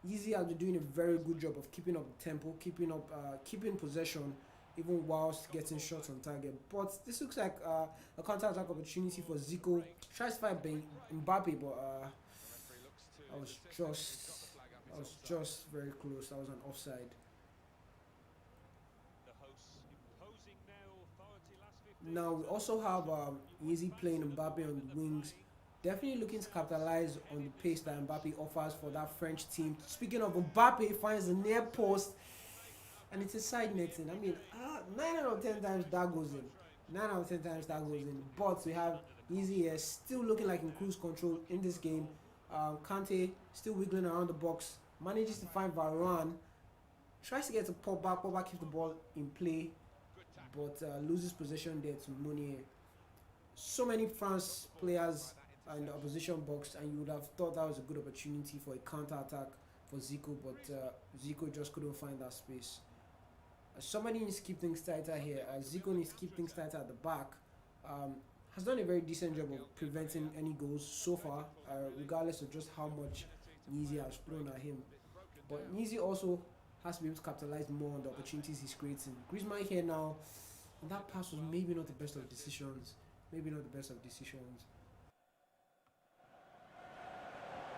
Easy has been doing a very good job of keeping up the tempo, keeping possession, even whilst getting shots on target. But this looks like a counter-attack opportunity for Zico. Tries to fight Mbappe, but I was just very close. That was an offside. Now we also have Easy playing Mbappe on the wings. Definitely looking to capitalize on the pace that Mbappe offers for that French team. Speaking of Mbappe, finds the near post, and it's a side netting. I mean, 9 out of 10 times that goes in. 9 out of 10 times that goes in. But we have Easy here still looking like in cruise control in this game. Kante still wiggling around the box. Manages to find Varane. Tries to get to Pogba. Pogba keeps the ball in play, but loses possession there to Meunier. So many France players in the opposition box, and you would have thought that was a good opportunity for a counter-attack for Zico, but Zico just couldn't find that space. Somebody needs to keep things tighter here. Zico needs to keep things tighter at the back. Has done a very decent job of preventing any goals so far, regardless of just how much Nizi has thrown at him. But Nizi also has to be able to capitalize more on the opportunities he's creating. Griezmann here now, and that pass was maybe not the best of decisions. Maybe not the best of decisions.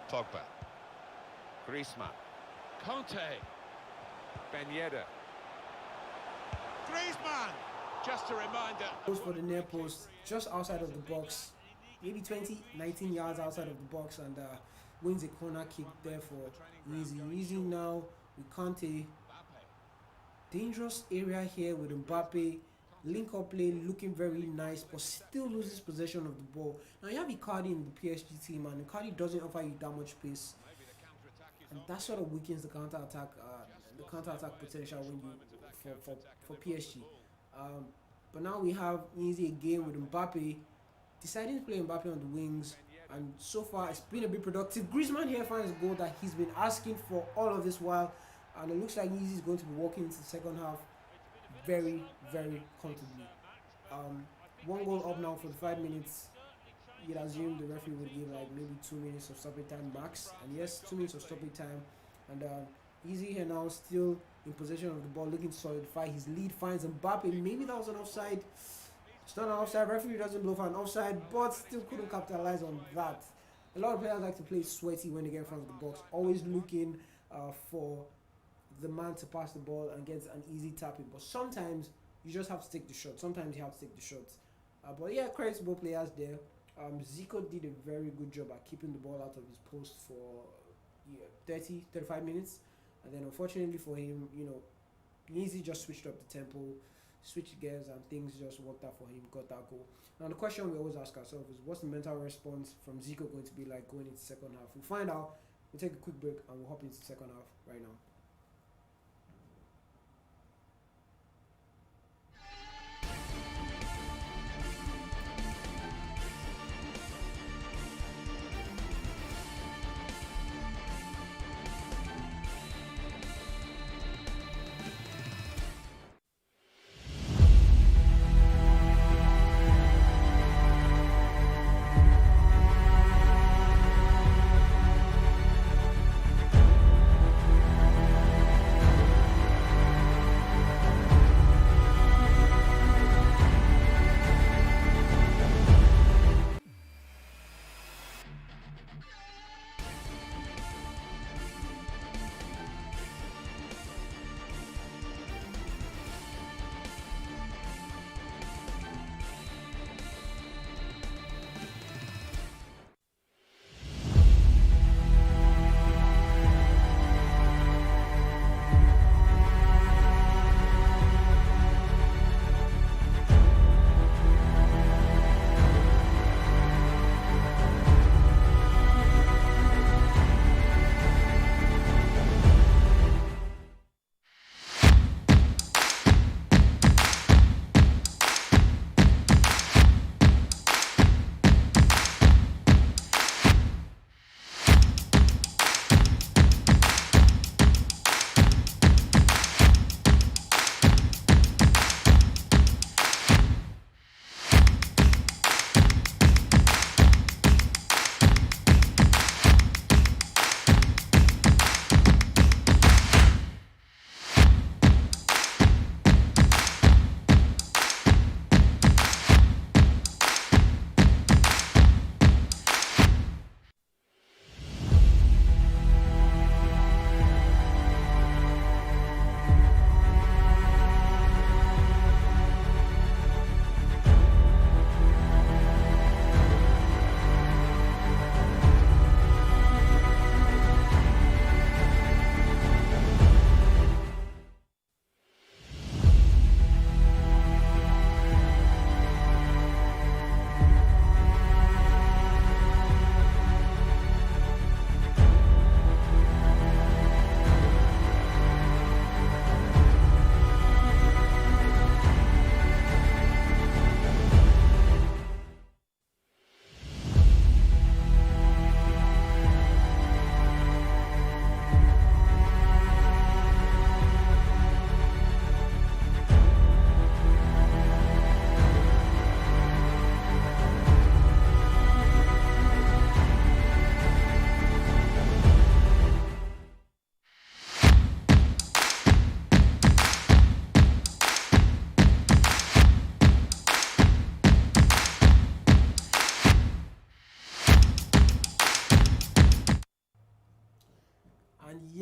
Pogba. Griezmann. Conte. Ben Yedder. Griezmann! Just a reminder. Goes for the near post, just outside of the box. Maybe 19 yards outside of the box, and wins a corner kick there for Easy. Easy now with Kante. Dangerous area here with Mbappe. Link up play looking very nice, but still loses possession of the ball. Now you have Icardi in the PSG team, and Icardi doesn't offer you that much pace, and that sort of weakens the counter attack potential when you for PSG. But now we have Easy again with Mbappe, deciding to play Mbappe on the wings, and so far it's been a bit productive. Griezmann here finds a goal that he's been asking for all of this while, and it looks like Easy is going to be walking into the second half very, very comfortably. 1 goal up now for the 5 minutes. You'd assume the referee would give like maybe 2 minutes of stoppage time max, and yes, 2 minutes of stoppage time. And Easy here now still in possession of the ball, looking to solidify his lead. Finds Mbappe. Maybe that was an offside. It's not an offside. Referee doesn't blow for an offside, but still couldn't capitalize on that. A lot of players like to play sweaty when they get in front of the box, always looking for the man to pass the ball and get an easy tapping. But sometimes you just have to take the shot. Sometimes you have to take the shots. But yeah, credit to both players there. Zico did a very good job at keeping the ball out of his post for 35 minutes. And then unfortunately for him, Nizi just switched up the tempo, switched gears, and things just worked out for him, got that goal. Now the question we always ask ourselves is, what's the mental response from Zico going to be like going into the second half? We'll find out. We'll take a quick break and we'll hop into the second half right now.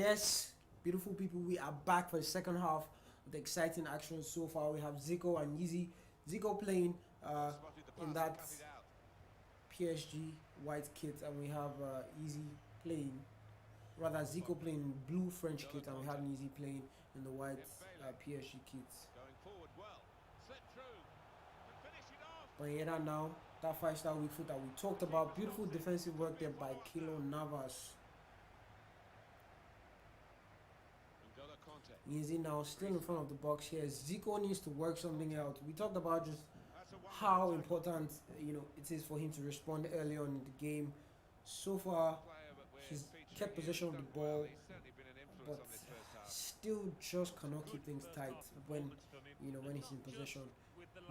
Yes, beautiful people, we are back for the second half of the exciting action so far. We have Zico and Yeezy. Zico playing Spotted the in pass that and cut it out. PSG white kit, and we have Yeezy playing, rather Zico playing in blue French kit, and we have Yeezy playing in the white PSG kit. Going forward well. Slip through. Can finish it off. Banera now, that 5-star weak foot that we talked about. Beautiful defensive work there by Kilo Navas. N'Golo Kante. Yeezy now still in front of the box here. Zico needs to work something out. We talked about just That's a wonderful how tackle. important it is for him to respond early on in the game. So far, Player, but we're he's featuring kept him. possession of He's the done well. ball, He's certainly been an influence but on this first half. still just cannot keep things tight when when he's in possession.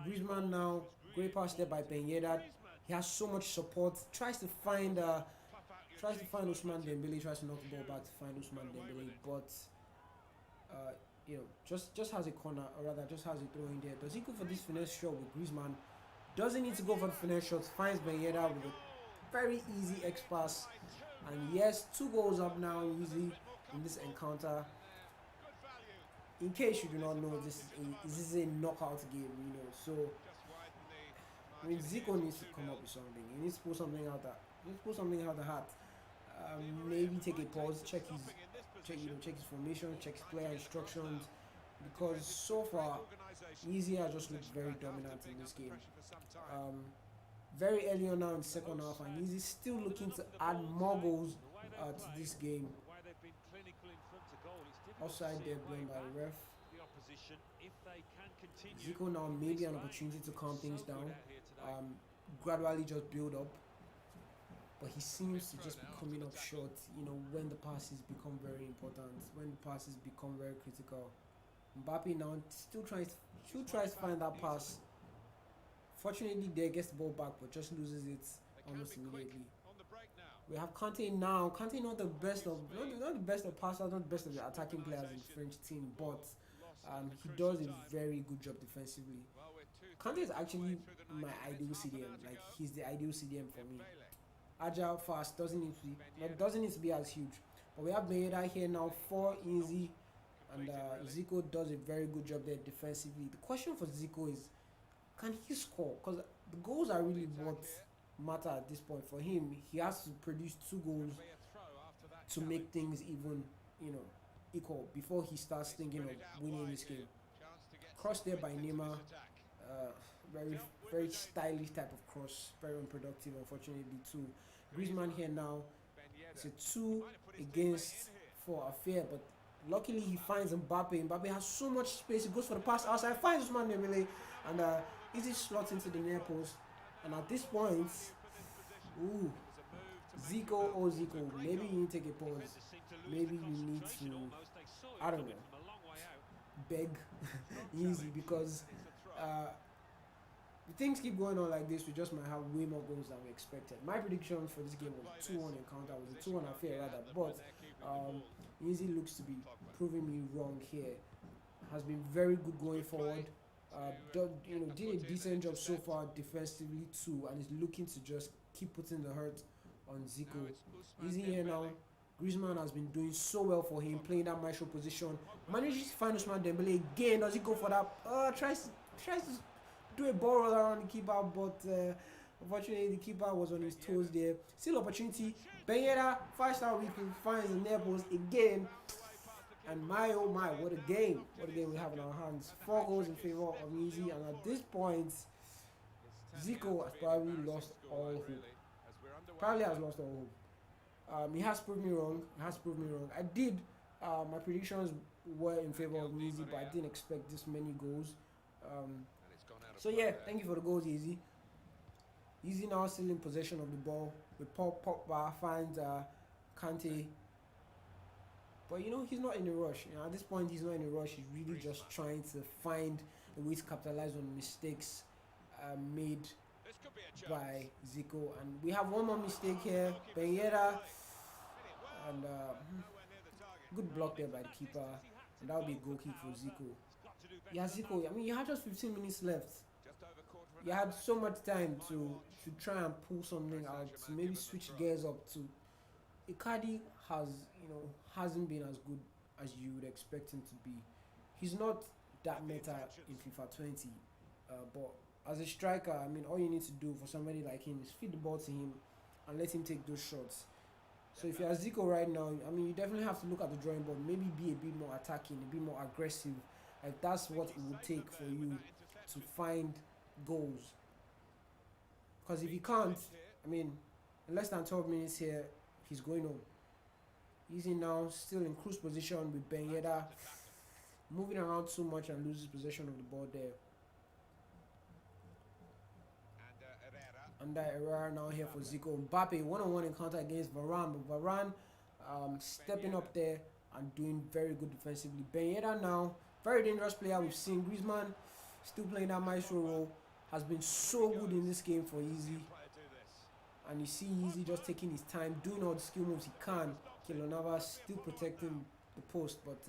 Griezmann now, great pass there by Ben Yedder. He has so much support. Tries to find Ousmane Dembele. Tries to knock the ball back to find Ousmane Dembele, but just has a corner, or rather just has a throw in there. Does he go for this finesse shot with Griezmann? Doesn't need to go for the finesse shot. Finds Ben Yedder with a very easy X pass, and yes, 2 goals up now, easy in this encounter. Good value. In case you do not know, this is a knockout game, so Just widen the I mean, margin Zico here needs to to come 2-0. up with something. He needs to pull something out the hat. Maybe take a pause, check his formation, check his player instructions, because so far Easy has just looked very dominant in this game. Very early on now in the second half, and Easy still looking to add more goals to this game. The way they've been clinical in front of goal, it's difficult Offside to see there, a way blown by the back ref. the opposition if they can continue. Zico now maybe an opportunity to calm things down, gradually just build up, but he seems to just be coming up short. When the passes become very important, when the passes become very critical. Mbappe now still tries to find that pass. Fortunately, there gets the ball back, but just loses it almost immediately. On the break now. We have Kante now. Kante not the best of passers, not the best of the attacking players in the French team, but he does a very good job defensively. Well, we're 2/3 Kante is actually through the my 90 ideal minutes, half an CDM. hour to Like, go. he's the ideal CDM for me. Dembele. Agile, fast, doesn't need to be as huge. But we have Ben Yedder here now for Easy, and Zico does a very good job there defensively. The question for Zico is, can he score? Because the goals are really what matter at this point for him. He has to produce 2 goals Be a throw after that to make things even, equal before he starts thinking of winning this game. chance to get Cross there by into this Neymar. attack. Very, very stylish type of cross. Very unproductive, unfortunately, too. Griezmann here now. Ben It's Yedder. a 2 against 4 affair, but luckily he finds Mbappe. Mbappe has so much space. He goes for the pass outside, finds Ousmane Dembele, and easy slot into the near post. And at this point, ooh, Zico, maybe you need to take a pause. Maybe you need to, I don't know, beg Easy, because if things keep going on like this, we just might have way more goals than we expected. My prediction for this game was 2-1 encounter, was a 2-1 affair rather, but Easy looks to be proving me wrong here. Has been very good going forward. Did a decent job so far defensively too, and is looking to just keep putting the hurt on Zico. Easy here now. Griezmann has been doing so well for him, playing that maestro position. Manages to find Ousmane Dembele again. Does he go for that? Tries to do a ball roll around the keeper, but unfortunately the keeper was on his toes there. Still opportunity. Ben Yedder, 5-star weekly, finds the near post again. And my oh my, what a game! What a game we have in our hands. 4 goals in favor of Easy, and at this point, Zico has probably lost all hope. Probably has lost all hope. He has proved me wrong. I did. My predictions were in favor of Easy, but I didn't expect this many goals. So yeah, thank you for the goals, Easy. Easy now still in possession of the ball. With Pogba finds Kante. But he's not in a rush. At this point, he's not in a rush. He's really just trying to find a way to capitalize on mistakes made This could be a chance. by Zico. And we have one more mistake here. Ben Yedder. And good block there by the keeper. And that will be a goal kick for Zico. Yeah, Zico, I mean, you had just 15 minutes left. Just over quarter of an You had so much time to try and pull something out, to maybe switch gears up to Icardi has hasn't been as good as you would expect him to be. He's not that meta in FIFA 20, but as a striker, I mean, all you need to do for somebody like him is feed the ball to him and let him take those shots. So if you're Zico right now, I mean, you definitely have to look at the drawing board, maybe be a bit more attacking, a bit more aggressive. Like that's what it would take for you to find goals. Because if you can't, I mean, in less than 12 minutes here, he's going home. Easy now, still in cruise position with Ben Yedder, moving around too much and loses possession of the ball there. And Herrera now here for Zico. Mbappe, one-on-one encounter against Varane, but Varane stepping up there and doing very good defensively. Ben Yedder now, very dangerous player. We've seen Griezmann still playing that maestro role. Has been so good in this game for Easy. And you see Easy just taking his time, doing all the skill moves he can. Keylor Navas still protecting the post, but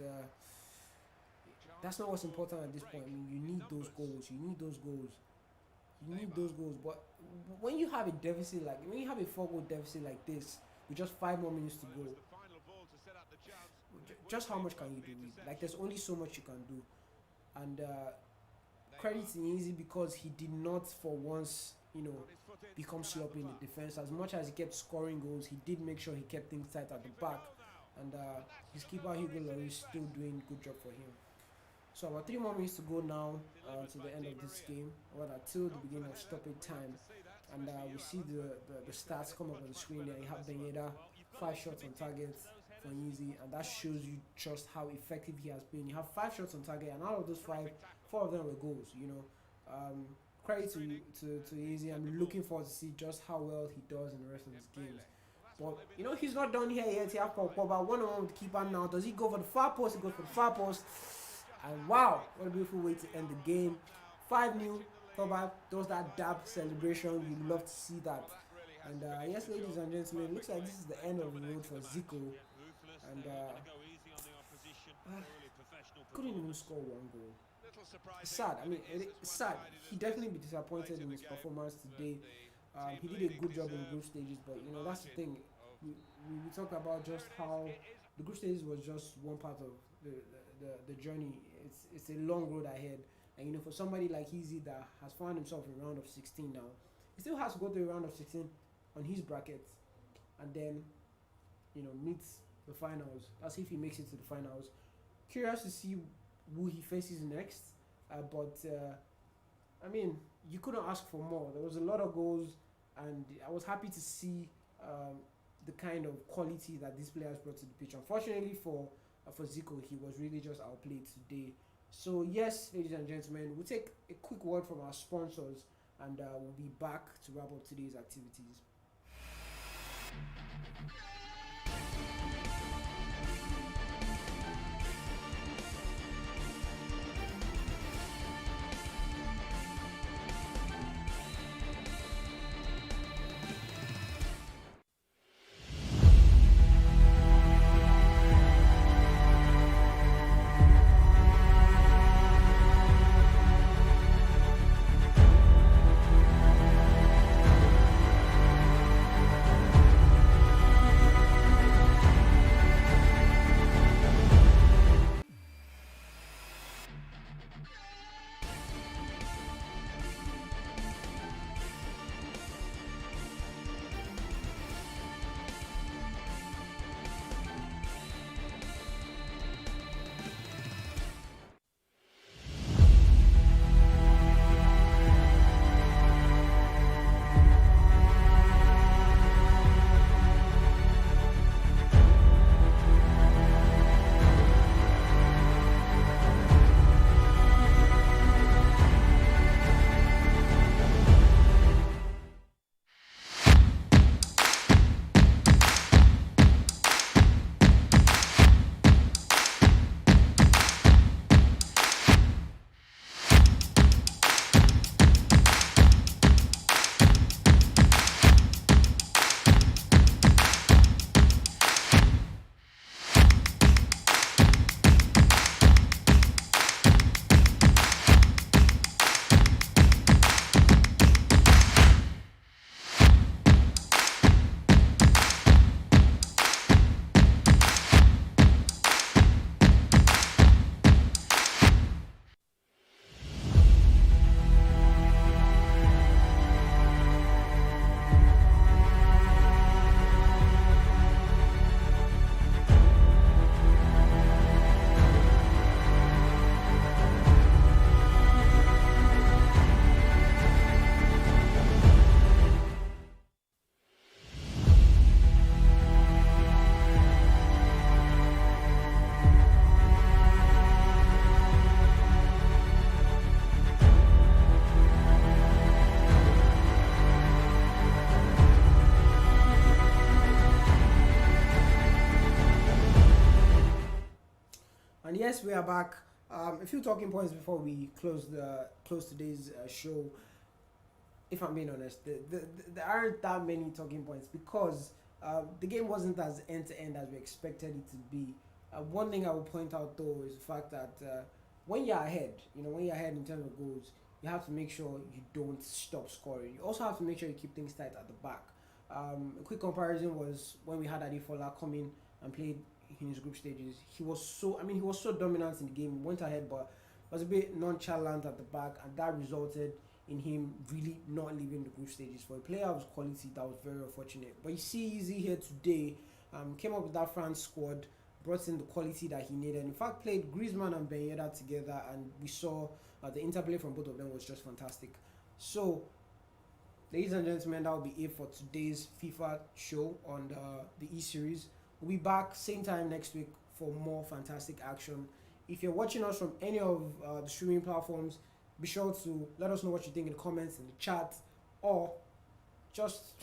that's not what's important at this point. I mean, you need those goals. You need those goals. You need those goals. But when you have a deficit when you have a 4-goal deficit like this, with just 5 more minutes to go, just how much can you do? Like, there's only so much you can do. And credit to Easy because he did not for once, become sloppy in the defense. As much as he kept scoring goals, he did make sure he kept things tight at the back. And his keeper Hugo Lloris is still doing a good job for him. So about 3 more minutes to go now to the end of this game, or till the beginning of stoppage time. And we see the stats come up on the screen there. You have Ben Yedder, 5 shots on target for Easy, and that shows you just how effective he has been. You have 5 shots on target, and out of those 5, 4 of them were goals. Credit to Easy. I'm looking forward to see just how well he does in the rest of his games. But he's not done here yet. He has Pogba one-on-one with the keeper now. Does he go for the far post? He goes for the far post. And wow, what a beautiful way to end the game. 5-0. Pogba does that dab celebration. You love to see that. And yes, ladies and gentlemen, it looks like this is the end of the road for Zico. And couldn't even score 1 goal. It's sad. I mean, it's sad. He definitely be disappointed in his performance today. He did a good job in the group stages, but that's the thing. We talk about just how the group stages was just one part of the journey. It's a long road ahead, and for somebody like Easy that has found himself in round of 16 now, he still has to go to a round of 16 on his bracket, and then meets the finals. That's if he makes it to the finals. Curious to see who he faces next, but I mean, you couldn't ask for more. There was a lot of goals, and I was happy to see the kind of quality that these players brought to the pitch. Unfortunately for Zico, he was really just outplayed today. So yes, ladies and gentlemen, we'll take a quick word from our sponsors, and we'll be back to wrap up today's activities. yes, we are back. A few talking points before we close today's show. If I'm being honest, there aren't that many talking points because the game wasn't as end to end as we expected it to be. One thing I will point out though is the fact that when you're ahead, when you're ahead in terms of goals, you have to make sure you don't stop scoring. You also have to make sure you keep things tight at the back. A quick comparison was when we had Adefola come in and played in his group stages. He was so dominant in the game. He went ahead, but was a bit nonchalant at the back, and that resulted in him really not leaving the group stages. For a player of his quality, that was very unfortunate. But you see Easy here today, came up with that France squad, brought in the quality that he needed. In fact, played Griezmann and Ben Yedder together, and we saw the interplay from both of them was just fantastic. So, ladies and gentlemen, that will be it for today's FIFA show on the Eseries. We'll be back same time next week for more fantastic action. If you're watching us from any of the streaming platforms, be sure to let us know what you think in the comments, in the chat, or just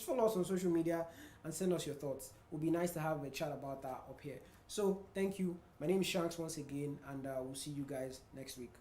follow us on social media and send us your thoughts. It would be nice to have a chat about that up here. So, thank you. My name is Shanks once again, and we'll see you guys next week.